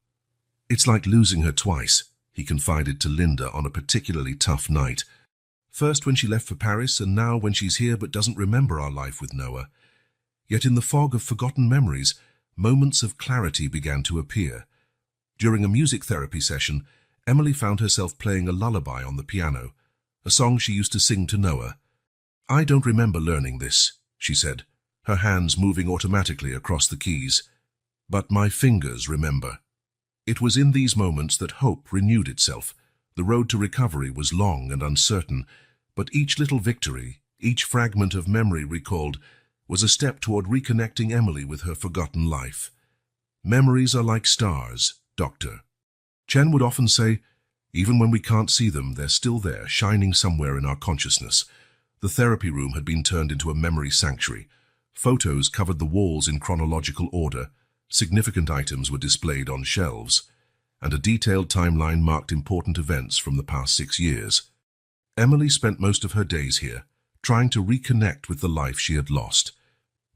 "It's like losing her twice," he confided to Linda on a particularly tough night. "First when she left for Paris, and now when she's here but doesn't remember our life with Noah." Yet in the fog of forgotten memories, moments of clarity began to appear. During a music therapy session, Emily found herself playing a lullaby on the piano, a song she used to sing to Noah. "I don't remember learning this," she said, her hands moving automatically across the keys. "But my fingers remember." It was in these moments that hope renewed itself. The road to recovery was long and uncertain, but each little victory, each fragment of memory recalled, was a step toward reconnecting Emily with her forgotten life. "Memories are like stars, Doctor." Chen would often say, "Even when we can't see them, they're still there, shining somewhere in our consciousness." The therapy room had been turned into a memory sanctuary. Photos covered the walls in chronological order, significant items were displayed on shelves, and a detailed timeline marked important events from the past 6 years. Emily spent most of her days here, trying to reconnect with the life she had lost.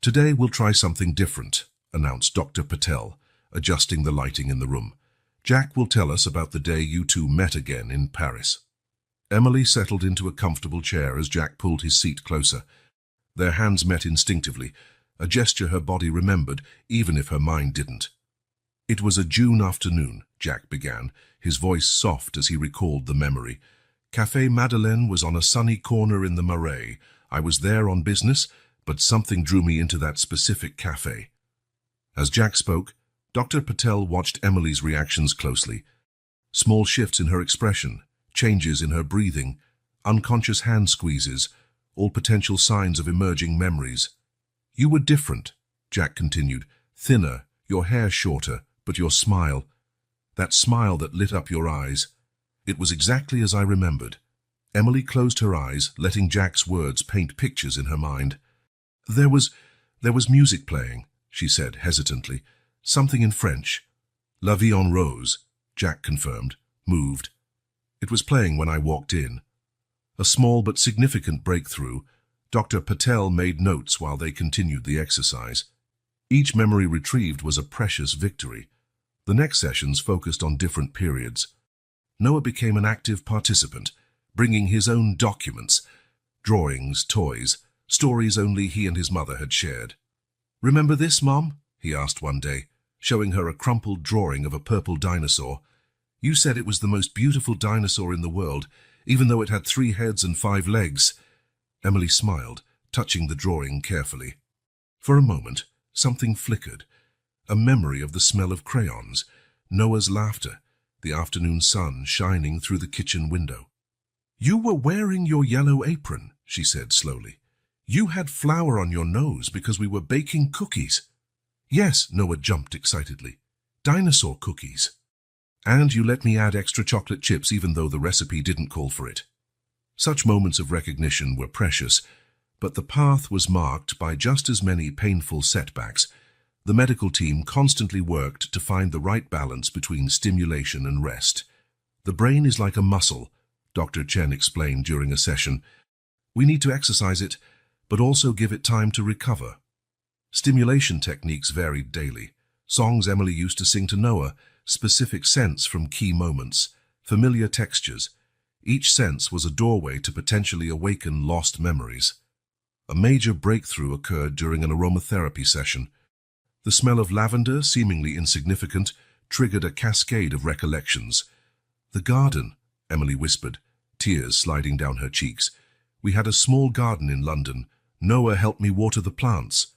Today we'll try something different, announced Dr. Patel, adjusting the lighting in the room. Jack will tell us about the day you two met again in Paris. Emily settled into a comfortable chair as Jack pulled his seat closer. Their hands met instinctively, a gesture her body remembered, even if her mind didn't. It was a June afternoon, Jack began, his voice soft as he recalled the memory. Café Madeleine was on a sunny corner in the Marais. I was there on business, but something drew me into that specific café. As Jack spoke, Dr. Patel watched Emily's reactions closely. Small shifts in her expression, changes in her breathing, unconscious hand squeezes, all potential signs of emerging memories. You were different, Jack continued, thinner, your hair shorter, but your smile, that smile that lit up your eyes, it was exactly as I remembered. Emily closed her eyes, letting Jack's words paint pictures in her mind. There was music playing, she said hesitantly, something in French. La Vie en Rose, Jack confirmed, moved. It was playing when I walked in. A small but significant breakthrough. Dr. Patel made notes while they continued the exercise. Each memory retrieved was a precious victory. The next sessions focused on different periods. Noah became an active participant, bringing his own documents, drawings, toys, stories only he and his mother had shared. "Remember this, Mom?" he asked one day, showing her a crumpled drawing of a purple dinosaur. "You said it was the most beautiful dinosaur in the world, even though it had 3 heads and 5 legs. Emily smiled, touching the drawing carefully. For a moment, something flickered. A memory of the smell of crayons, Noah's laughter, the afternoon sun shining through the kitchen window. "You were wearing your yellow apron," she said slowly. "You had flour on your nose because we were baking cookies." "Yes," Noah jumped excitedly. "Dinosaur cookies. And you let me add extra chocolate chips even though the recipe didn't call for it." Such moments of recognition were precious, but the path was marked by just as many painful setbacks. The medical team constantly worked to find the right balance between stimulation and rest. "The brain is like a muscle," Dr. Chen explained during a session. "We need to exercise it, but also give it time to recover." Stimulation techniques varied daily. Songs Emily used to sing to Noah, specific scents from key moments, familiar textures. Each sense was a doorway to potentially awaken lost memories. A major breakthrough occurred during an aromatherapy session. The smell of lavender, seemingly insignificant, triggered a cascade of recollections. "The garden," Emily whispered, tears sliding down her cheeks. "We had a small garden in London. Noah helped me water the plants.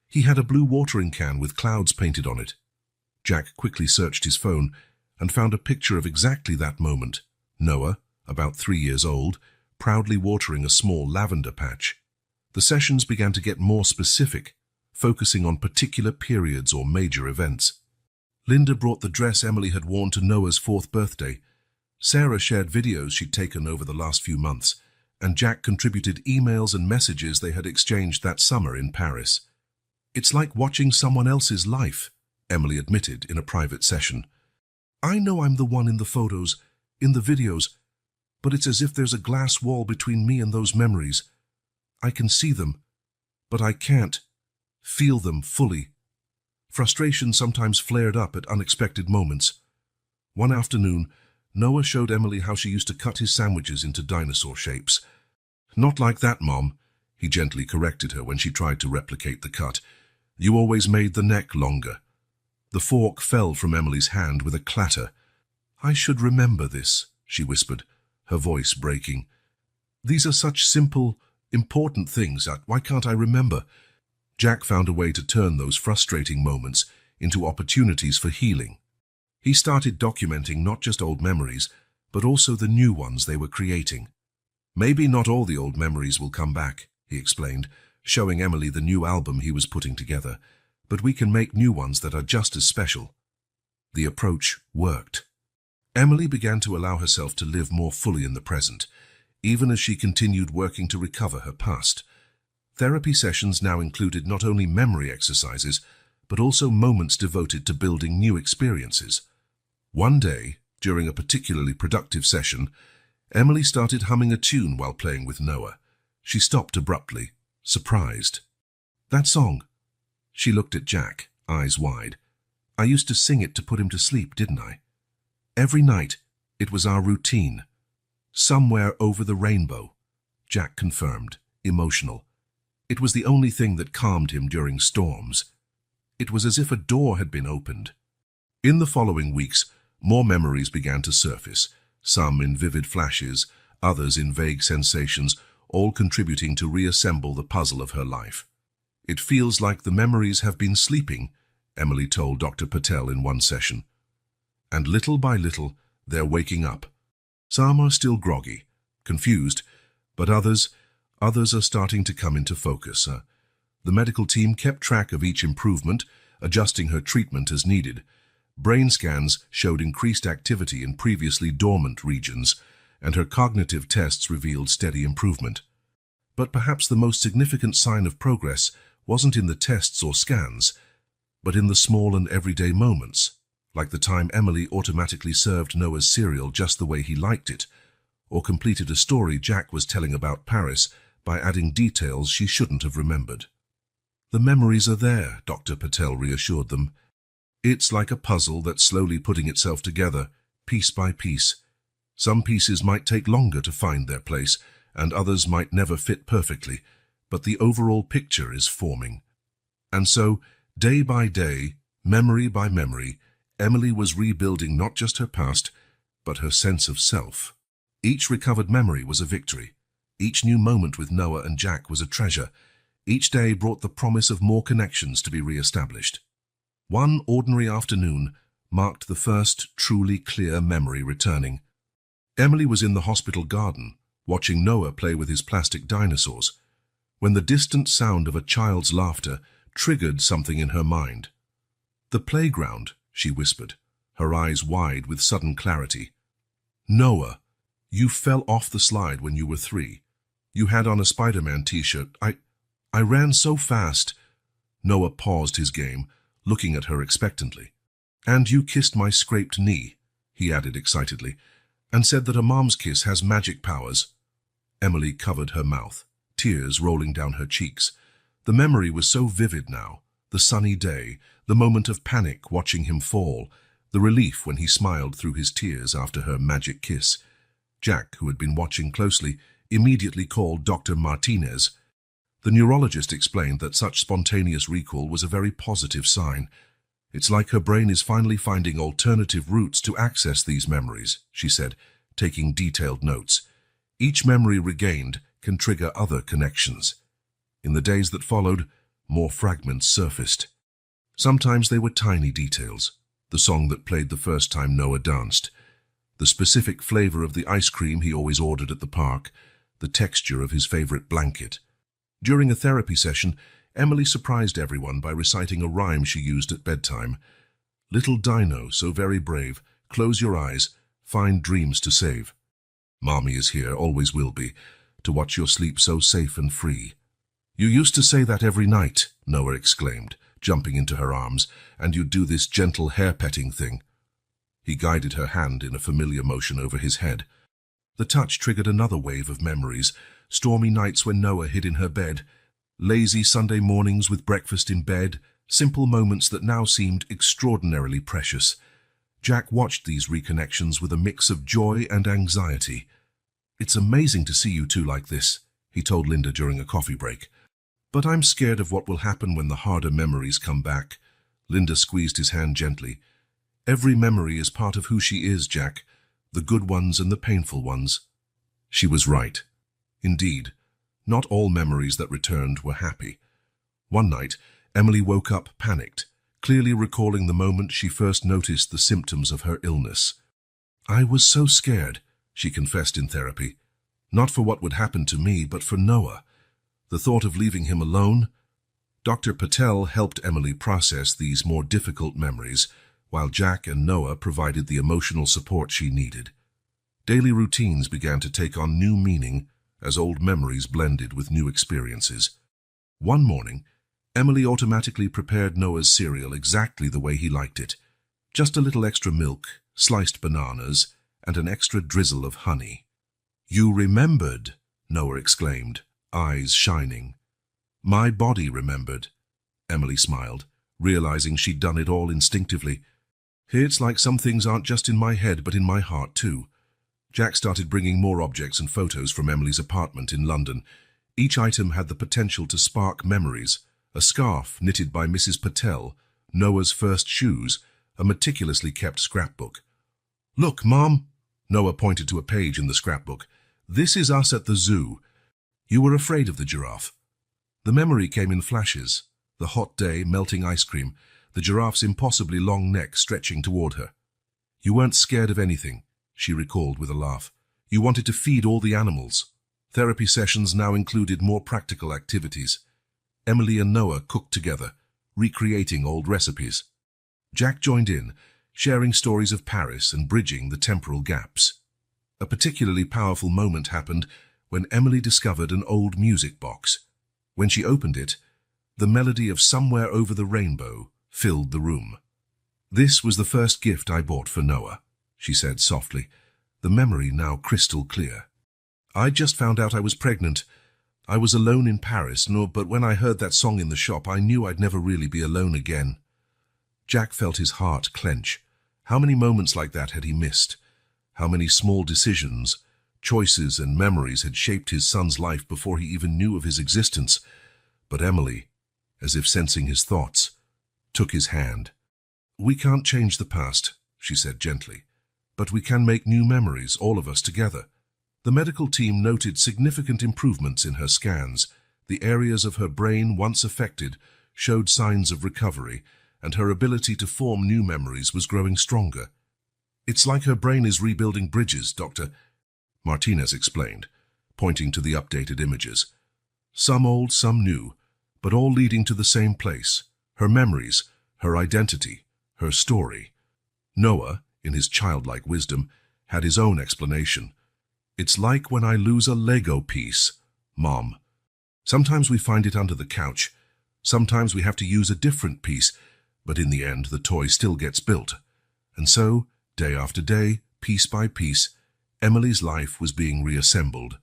He had a blue watering can with clouds painted on it." Jack quickly searched his phone and found a picture of exactly that moment. Noah, about 3 years old, proudly watering a small lavender patch. The sessions began to get more specific, focusing on particular periods or major events. Linda brought the dress Emily had worn to Noah's 4th birthday. Sarah shared videos she'd taken over the last few months, and Jack contributed emails and messages they had exchanged that summer in Paris. "It's like watching someone else's life," Emily admitted in a private session. "I know I'm the one in the photos, in the videos, but it's as if there's a glass wall between me and those memories. I can see them, but I can't feel them fully." Frustration sometimes flared up at unexpected moments. One afternoon, Noah showed Emily how she used to cut his sandwiches into dinosaur shapes. "Not like that, Mom," he gently corrected her when she tried to replicate the cut. "You always made the neck longer." The fork fell from Emily's hand with a clatter. "I should remember this," she whispered, her voice breaking. "These are such simple, important things. Why can't I remember?" Jack found a way to turn those frustrating moments into opportunities for healing. He started documenting not just old memories, but also the new ones they were creating. "Maybe not all the old memories will come back," he explained, showing Emily the new album he was putting together, "but we can make new ones that are just as special." The approach worked. Emily began to allow herself to live more fully in the present, even as she continued working to recover her past. Therapy sessions now included not only memory exercises, but also moments devoted to building new experiences. One day, during a particularly productive session, Emily started humming a tune while playing with Noah. She stopped abruptly, surprised. That song. She looked at Jack, eyes wide. I used to sing it to put him to sleep, didn't I? Every night, it was our routine. Somewhere over the rainbow. Jack confirmed, emotional. It was the only thing that calmed him during storms. It was as if a door had been opened. In the following weeks, more memories began to surface, some in vivid flashes, others in vague sensations, all contributing to reassemble the puzzle of her life. It feels like the memories have been sleeping, Emily told Dr. Patel in one session. And little by little, they're waking up. Some are still groggy, confused, but others are starting to come into focus. The medical team kept track of each improvement, adjusting her treatment as needed. Brain scans showed increased activity in previously dormant regions, and her cognitive tests revealed steady improvement. But perhaps the most significant sign of progress wasn't in the tests or scans, but in the small and everyday moments, like the time Emily automatically served Noah's cereal just the way he liked it, or completed a story Jack was telling about Paris by adding details she shouldn't have remembered. The memories are there, Dr. Patel reassured them. It's like a puzzle that's slowly putting itself together, piece by piece. Some pieces might take longer to find their place, and others might never fit perfectly, but the overall picture is forming. And so, day by day, memory by memory, Emily was rebuilding not just her past, but her sense of self. Each recovered memory was a victory. Each new moment with Noah and Jack was a treasure. Each day brought the promise of more connections to be re-established. One ordinary afternoon marked the first truly clear memory returning. Emily was in the hospital garden, watching Noah play with his plastic dinosaurs, when the distant sound of a child's laughter triggered something in her mind. "The playground," she whispered, her eyes wide with sudden clarity. "Noah, you fell off the slide when you were 3. You had on a Spider-Man t-shirt. I ran so fast." Noah paused his game, looking at her expectantly. "And you kissed my scraped knee," he added excitedly, "and said that a mom's kiss has magic powers." Emily covered her mouth, tears rolling down her cheeks. The memory was so vivid now, the sunny day, the moment of panic watching him fall, the relief when he smiled through his tears after her magic kiss. Jack, who had been watching closely, immediately called Dr. Martinez. The neurologist explained that such spontaneous recall was a very positive sign. "It's like her brain is finally finding alternative routes to access these memories," she said, taking detailed notes. "Each memory regained can trigger other connections." In the days that followed, more fragments surfaced. Sometimes they were tiny details. The song that played the first time Noah danced, the specific flavor of the ice cream he always ordered at the park, the texture of his favorite blanket. During a therapy session, Emily surprised everyone by reciting a rhyme she used at bedtime. "Little dino, so very brave, close your eyes, find dreams to save. Mommy is here, always will be, to watch your sleep so safe and free." "You used to say that every night," Noah exclaimed, jumping into her arms, "and you'd do this gentle hair-petting thing." He guided her hand in a familiar motion over his head. The touch triggered another wave of memories, stormy nights when Noah hid in her bed, lazy Sunday mornings with breakfast in bed, simple moments that now seemed extraordinarily precious. Jack watched these reconnections with a mix of joy and anxiety. "It's amazing to see you two like this," he told Linda during a coffee break. "But I'm scared of what will happen when the harder memories come back." Linda squeezed his hand gently. "Every memory is part of who she is, Jack, the good ones and the painful ones." She was right. Indeed, not all memories that returned were happy. One night, Emily woke up panicked, clearly recalling the moment she first noticed the symptoms of her illness. "I was so scared," she confessed in therapy. "Not for what would happen to me, but for Noah. The thought of leaving him alone." Dr. Patel helped Emily process these more difficult memories, while Jack and Noah provided the emotional support she needed. Daily routines began to take on new meaning as old memories blended with new experiences. One morning, Emily automatically prepared Noah's cereal exactly the way he liked it. Just a little extra milk, sliced bananas, and an extra drizzle of honey. "You remembered," Noah exclaimed, eyes shining. My body remembered. Emily smiled, realizing she'd done it all instinctively. It's like some things aren't just in my head but in my heart too. Jack started bringing more objects and photos from Emily's apartment in London. Each item had the potential to spark memories. A scarf knitted by Mrs. Patel, Noah's first shoes, a meticulously kept scrapbook. Look, Mom! Noah pointed to a page in the scrapbook. This is us at the zoo. You were afraid of the giraffe. The memory came in flashes. The hot day, melting ice cream, the giraffe's impossibly long neck stretching toward her. You weren't scared of anything, she recalled with a laugh. You wanted to feed all the animals. Therapy sessions now included more practical activities. Emily and Noah cooked together, recreating old recipes. Jack joined in, sharing stories of Paris and bridging the temporal gaps. A particularly powerful moment happened when Emily discovered an old music box. When she opened it, the melody of Somewhere Over the Rainbow filled the room. This was the first gift I bought for Noah, she said softly, the memory now crystal clear. I just found out I was pregnant. I was alone in Paris, but when I heard that song in the shop, I knew I'd never really be alone again. Jack felt his heart clench. How many moments like that had he missed? How many small decisions, choices and memories had shaped his son's life before he even knew of his existence? But Emily, as if sensing his thoughts, took his hand. We can't change the past, she said gently, but we can make new memories, all of us together. The medical team noted significant improvements in her scans. The areas of her brain once affected showed signs of recovery, and her ability to form new memories was growing stronger. It's like her brain is rebuilding bridges, Doctor, Martinez explained, pointing to the updated images. Some old, some new, but all leading to the same place. Her memories, her identity, her story. Noah, in his childlike wisdom, had his own explanation. It's like when I lose a Lego piece, Mom. Sometimes we find it under the couch. Sometimes we have to use a different piece, but in the end the toy still gets built. And so, day after day, piece by piece, Emily's life was being reassembled.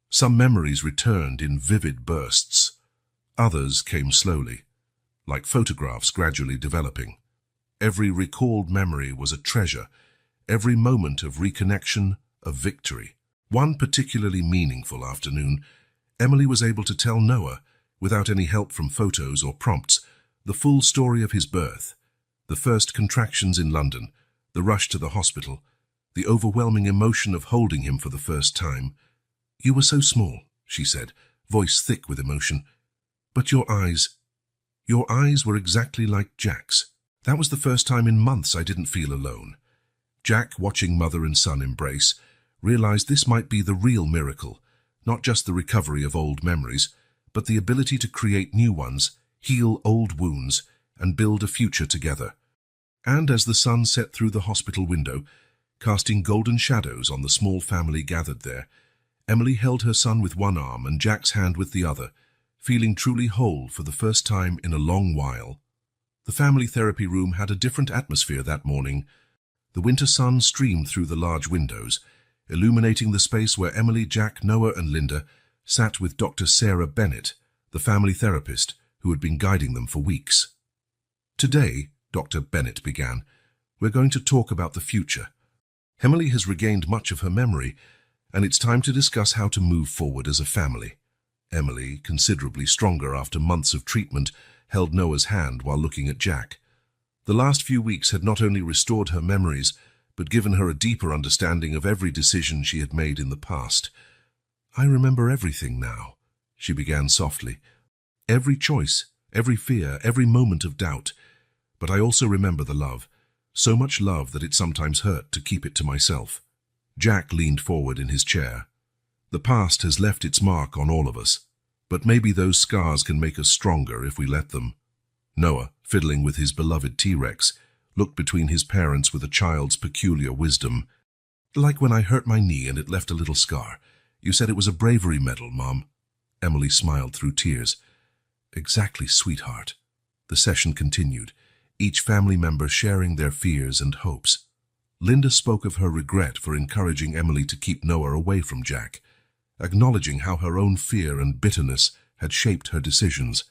Some memories returned in vivid bursts. Others came slowly, like photographs gradually developing. Every recalled memory was a treasure, every moment of reconnection a victory. One particularly meaningful afternoon, Emily was able to tell Noah, without any help from photos or prompts, the full story of his birth, the first contractions in London, the rush to the hospital, the overwhelming emotion of holding him for the first time. You were so small, she said, voice thick with emotion. But your eyes were exactly like Jack's. That was the first time in months I didn't feel alone. Jack, watching mother and son embrace, realized this might be the real miracle, not just the recovery of old memories, but the ability to create new ones, heal old wounds, and build a future together. And as the sun set through the hospital window, casting golden shadows on the small family gathered there, Emily held her son with one arm and Jack's hand with the other, feeling truly whole for the first time in a long while. The family therapy room had a different atmosphere that morning. The winter sun streamed through the large windows, illuminating the space where Emily, Jack, Noah and Linda sat with Dr. Sarah Bennett, the family therapist who had been guiding them for weeks. Today, Dr. Bennett began, we're going to talk about the future. Emily has regained much of her memory, and it's time to discuss how to move forward as a family. Emily, considerably stronger after months of treatment, held Noah's hand while looking at Jack. The last few weeks had not only restored her memories, but given her a deeper understanding of every decision she had made in the past. I remember everything now, she began softly. Every choice, every fear, every moment of doubt. But I also remember the love, so much love that it sometimes hurt to keep it to myself. Jack leaned forward in his chair. The past has left its mark on all of us, but maybe those scars can make us stronger if we let them. Noah, fiddling with his beloved T-Rex, looked between his parents with a child's peculiar wisdom. Like when I hurt my knee and it left a little scar. You said it was a bravery medal, Mom. Emily smiled through tears. Exactly, sweetheart. The session continued, each family member sharing their fears and hopes. Linda spoke of her regret for encouraging Emily to keep Noah away from Jack, acknowledging how her own fear and bitterness had shaped her decisions.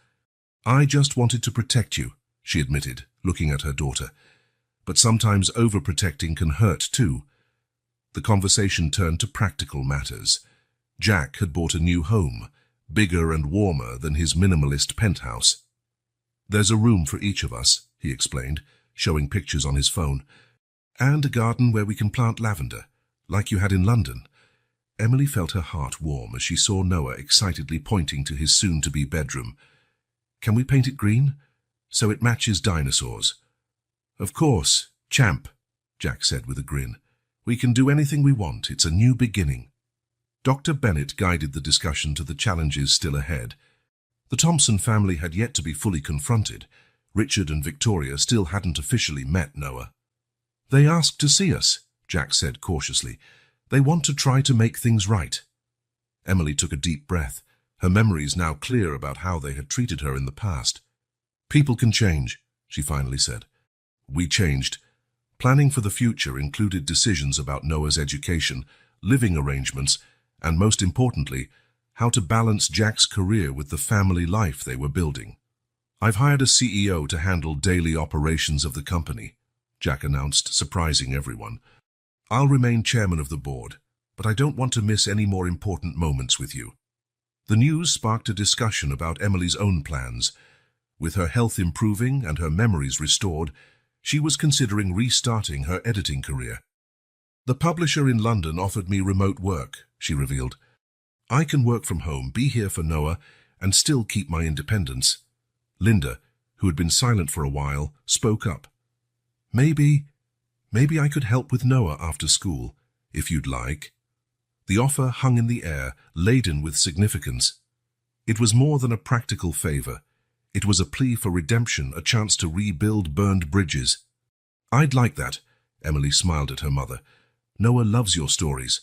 "I just wanted to protect you," she admitted, looking at her daughter. "But sometimes overprotecting can hurt too." The conversation turned to practical matters. Jack had bought a new home, bigger and warmer than his minimalist penthouse. "There's a room for each of us," he explained, showing pictures on his phone, "and a garden where we can plant lavender, like you had in London." Emily felt her heart warm as she saw Noah excitedly pointing to his soon-to-be bedroom. "Can we paint it green, so it matches dinosaurs?" "Of course, champ," Jack said with a grin. "We can do anything we want. It's a new beginning." Dr. Bennett guided the discussion to the challenges still ahead. The Thompson family had yet to be fully confronted. Richard and Victoria still hadn't officially met Noah. "They asked to see us," Jack said cautiously. "They want to try to make things right." Emily took a deep breath, her memories now clear about how they had treated her in the past. "People can change," she finally said. "We changed. Planning for the future included decisions about Noah's education, living arrangements, and most importantly, how to balance Jack's career with the family life they were building. I've hired a CEO to handle daily operations of the company," Jack announced, surprising everyone. "I'll remain chairman of the board, but I don't want to miss any more important moments with you." The news sparked a discussion about Emily's own plans. With her health improving and her memories restored, she was considering restarting her editing career. "The publisher in London offered me remote work," she revealed. "I can work from home, be here for Noah, and still keep my independence." Linda, who had been silent for a while, spoke up. Maybe I could help with Noah after school, if you'd like." The offer hung in the air, laden with significance. It was more than a practical favor. It was a plea for redemption, a chance to rebuild burned bridges. "I'd like that," Emily smiled at her mother. "Noah loves your stories."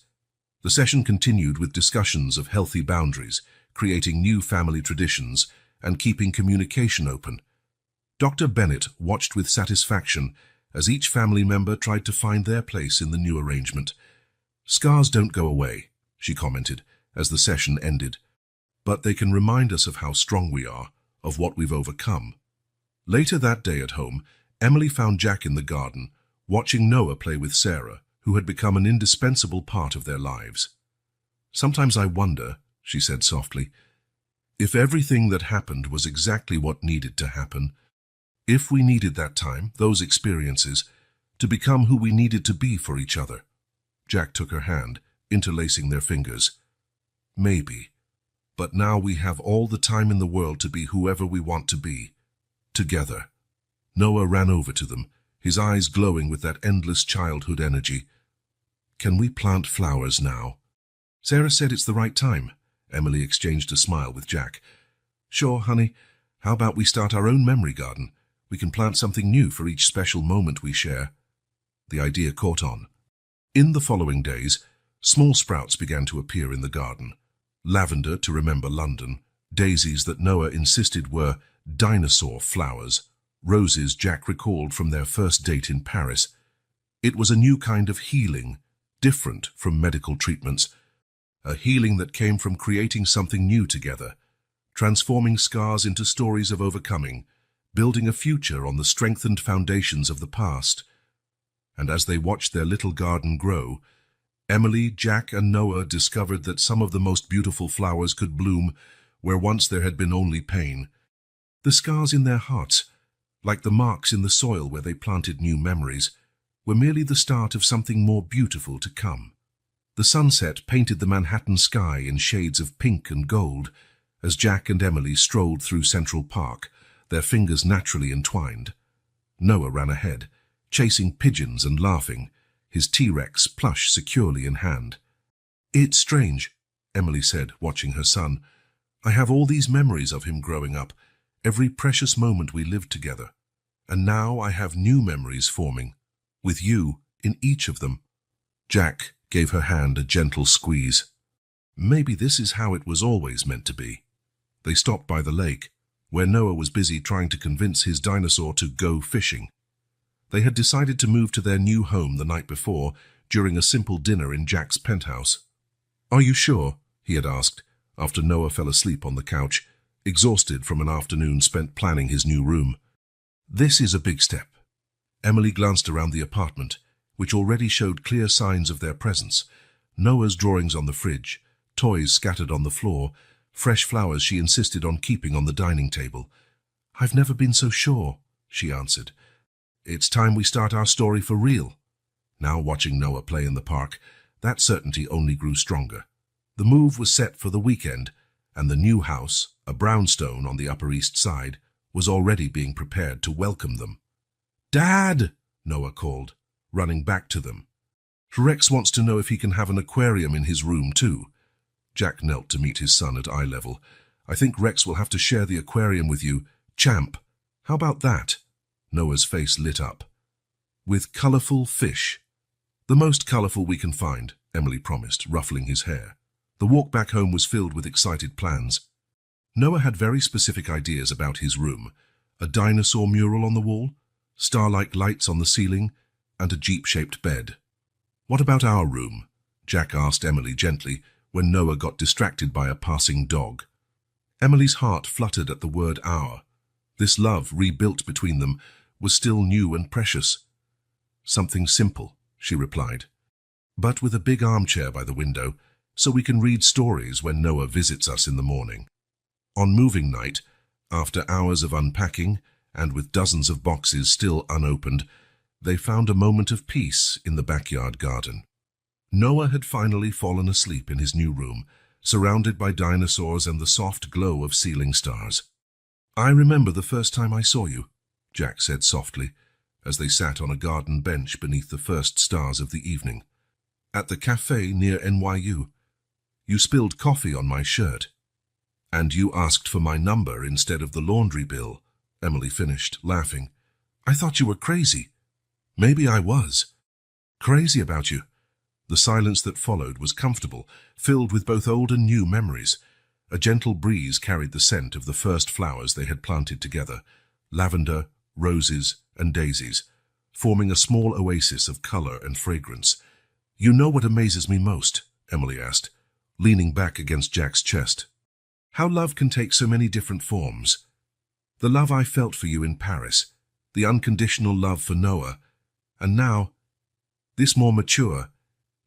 The session continued with discussions of healthy boundaries, creating new family traditions, and keeping communication open. Dr. Bennett watched with satisfaction as each family member tried to find their place in the new arrangement. "Scars don't go away," she commented as the session ended, "but they can remind us of how strong we are, of what we've overcome." Later that day at home, Emily found Jack in the garden, watching Noah play with Sarah, who had become an indispensable part of their lives. "Sometimes I wonder," she said softly, "if everything that happened was exactly what needed to happen. If we needed that time, those experiences, to become who we needed to be for each other." Jack took her hand, interlacing their fingers. "Maybe. But now we have all the time in the world to be whoever we want to be. Together." Noah ran over to them, his eyes glowing with that endless childhood energy. "Can we plant flowers now?" "Sarah said it's the right time." Emily exchanged a smile with Jack. "Sure, honey. How about we start our own memory garden? We can plant something new for each special moment we share." The idea caught on. In the following days, small sprouts began to appear in the garden. Lavender to remember London, daisies that Noah insisted were dinosaur flowers, roses Jack recalled from their first date in Paris. It was a new kind of healing, different from medical treatments, a healing that came from creating something new together, transforming scars into stories of overcoming, building a future on the strengthened foundations of the past. And as they watched their little garden grow, Emily, Jack, and Noah discovered that some of the most beautiful flowers could bloom where once there had been only pain. The scars in their hearts, like the marks in the soil where they planted new memories, were merely the start of something more beautiful to come. The sunset painted the Manhattan sky in shades of pink and gold as Jack and Emily strolled through Central Park, their fingers naturally entwined. Noah ran ahead, chasing pigeons and laughing, his T-Rex plush securely in hand. "It's strange," Emily said, watching her son. "I have all these memories of him growing up, every precious moment we lived together. And now I have new memories forming, with you in each of them." Jack gave her hand a gentle squeeze. "Maybe this is how it was always meant to be." They stopped by the lake, where Noah was busy trying to convince his dinosaur to go fishing. They had decided to move to their new home the night before, during a simple dinner in Jack's penthouse. "Are you sure?" he had asked, after Noah fell asleep on the couch. exhausted from an afternoon spent planning his new room. This is a big step. Emily glanced around the apartment, which already showed clear signs of their presence. Noah's drawings on the fridge, toys scattered on the floor, fresh flowers she insisted on keeping on the dining table. "I've never been so sure," she answered. "It's time we start our story for real." Now watching Noah play in the park, that certainty only grew stronger. The move was set for the weekend, and the new house, a brownstone on the Upper East Side, was already being prepared to welcome them. "Dad!" Noah called, running back to them. "Rex wants to know if he can have an aquarium in his room too." Jack knelt to meet his son at eye level. "I think Rex will have to share the aquarium with you, champ. How about that?" Noah's face lit up. "With colorful fish." "The most colorful we can find," Emily promised, ruffling his hair. The walk back home was filled with excited plans. Noah had very specific ideas about his room: a dinosaur mural on the wall, star-like lights on the ceiling, and a Jeep-shaped bed. "What about our room?" Jack asked Emily gently when Noah got distracted by a passing dog. Emily's heart fluttered at the word "our." This love, rebuilt between them, was still new and precious. "Something simple," she replied, "but with a big armchair by the window, so we can read stories when Noah visits us in the morning." On moving night, after hours of unpacking, and with dozens of boxes still unopened, they found a moment of peace in the backyard garden. Noah had finally fallen asleep in his new room, surrounded by dinosaurs and the soft glow of ceiling stars. "I remember the first time I saw you," Jack said softly, as they sat on a garden bench beneath the first stars of the evening. "At the cafe near NYU. You spilled coffee on my shirt. And you asked for my number instead of the laundry bill," Emily finished, laughing. "I thought you were crazy." "Maybe I was. Crazy about you." The silence that followed was comfortable, filled with both old and new memories. A gentle breeze carried the scent of the first flowers they had planted together: lavender, roses, and daisies, forming a small oasis of color and fragrance. "You know what amazes me most?" Emily asked, leaning back against Jack's chest. "How love can take so many different forms. The love I felt for you in Paris, the unconditional love for Noah, and now, this more mature,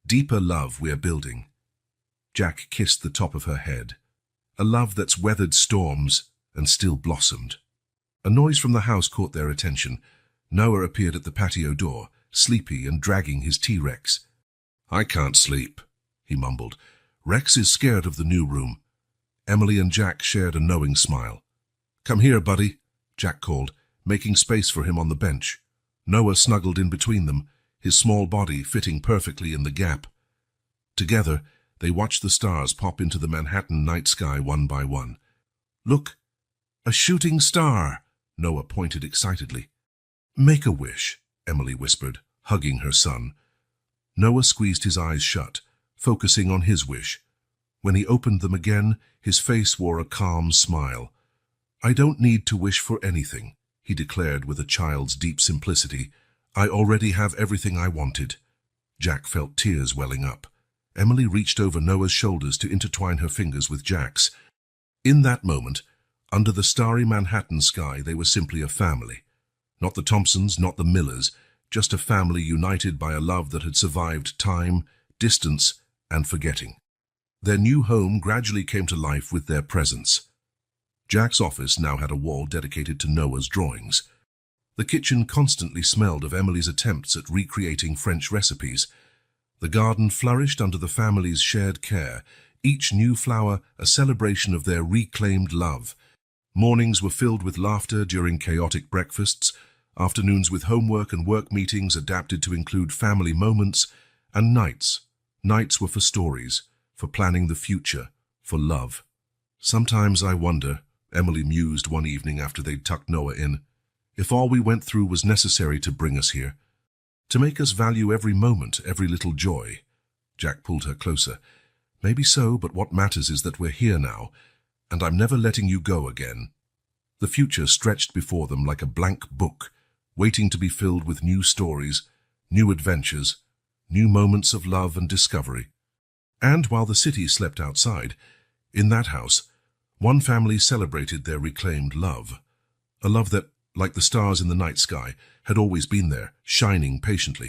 deeper love we're building." Jack kissed the top of her head. "A love that's weathered storms and still blossomed." A noise from the house caught their attention. Noah appeared at the patio door, sleepy and dragging his T-Rex. "I can't sleep," he mumbled. "Rex is scared of the new room." Emily and Jack shared a knowing smile. "Come here, buddy," Jack called, making space for him on the bench. Noah snuggled in between them, his small body fitting perfectly in the gap. Together, they watched the stars pop into the Manhattan night sky one by one. "Look, a shooting star," Noah pointed excitedly. "Make a wish," Emily whispered, hugging her son. Noah squeezed his eyes shut, focusing on his wish. When he opened them again, his face wore a calm smile. "I don't need to wish for anything," he declared with a child's deep simplicity. "I already have everything I wanted." Jack felt tears welling up. Emily reached over Noah's shoulders to intertwine her fingers with Jack's. In that moment, under the starry Manhattan sky, they were simply a family. Not the Thompsons, not the Millers, just a family united by a love that had survived time, distance, and forgetting. Their new home gradually came to life with their presence. Jack's office now had a wall dedicated to Noah's drawings. The kitchen constantly smelled of Emily's attempts at recreating French recipes. The garden flourished under the family's shared care, each new flower a celebration of their reclaimed love. Mornings were filled with laughter during chaotic breakfasts, afternoons with homework and work meetings adapted to include family moments, and nights. Nights were for stories, for planning the future, for love. "Sometimes I wonder," Emily mused one evening after they'd tucked Noah in, "if all we went through was necessary to bring us here, to make us value every moment, every little joy." Jack pulled her closer. "Maybe so, but what matters is that we're here now, and I'm never letting you go again." The future stretched before them like a blank book, waiting to be filled with new stories, new adventures, new moments of love and discovery. And while the city slept outside, in that house, One family celebrated their reclaimed love, a love that, like the stars in the night sky, had always been there, shining patiently.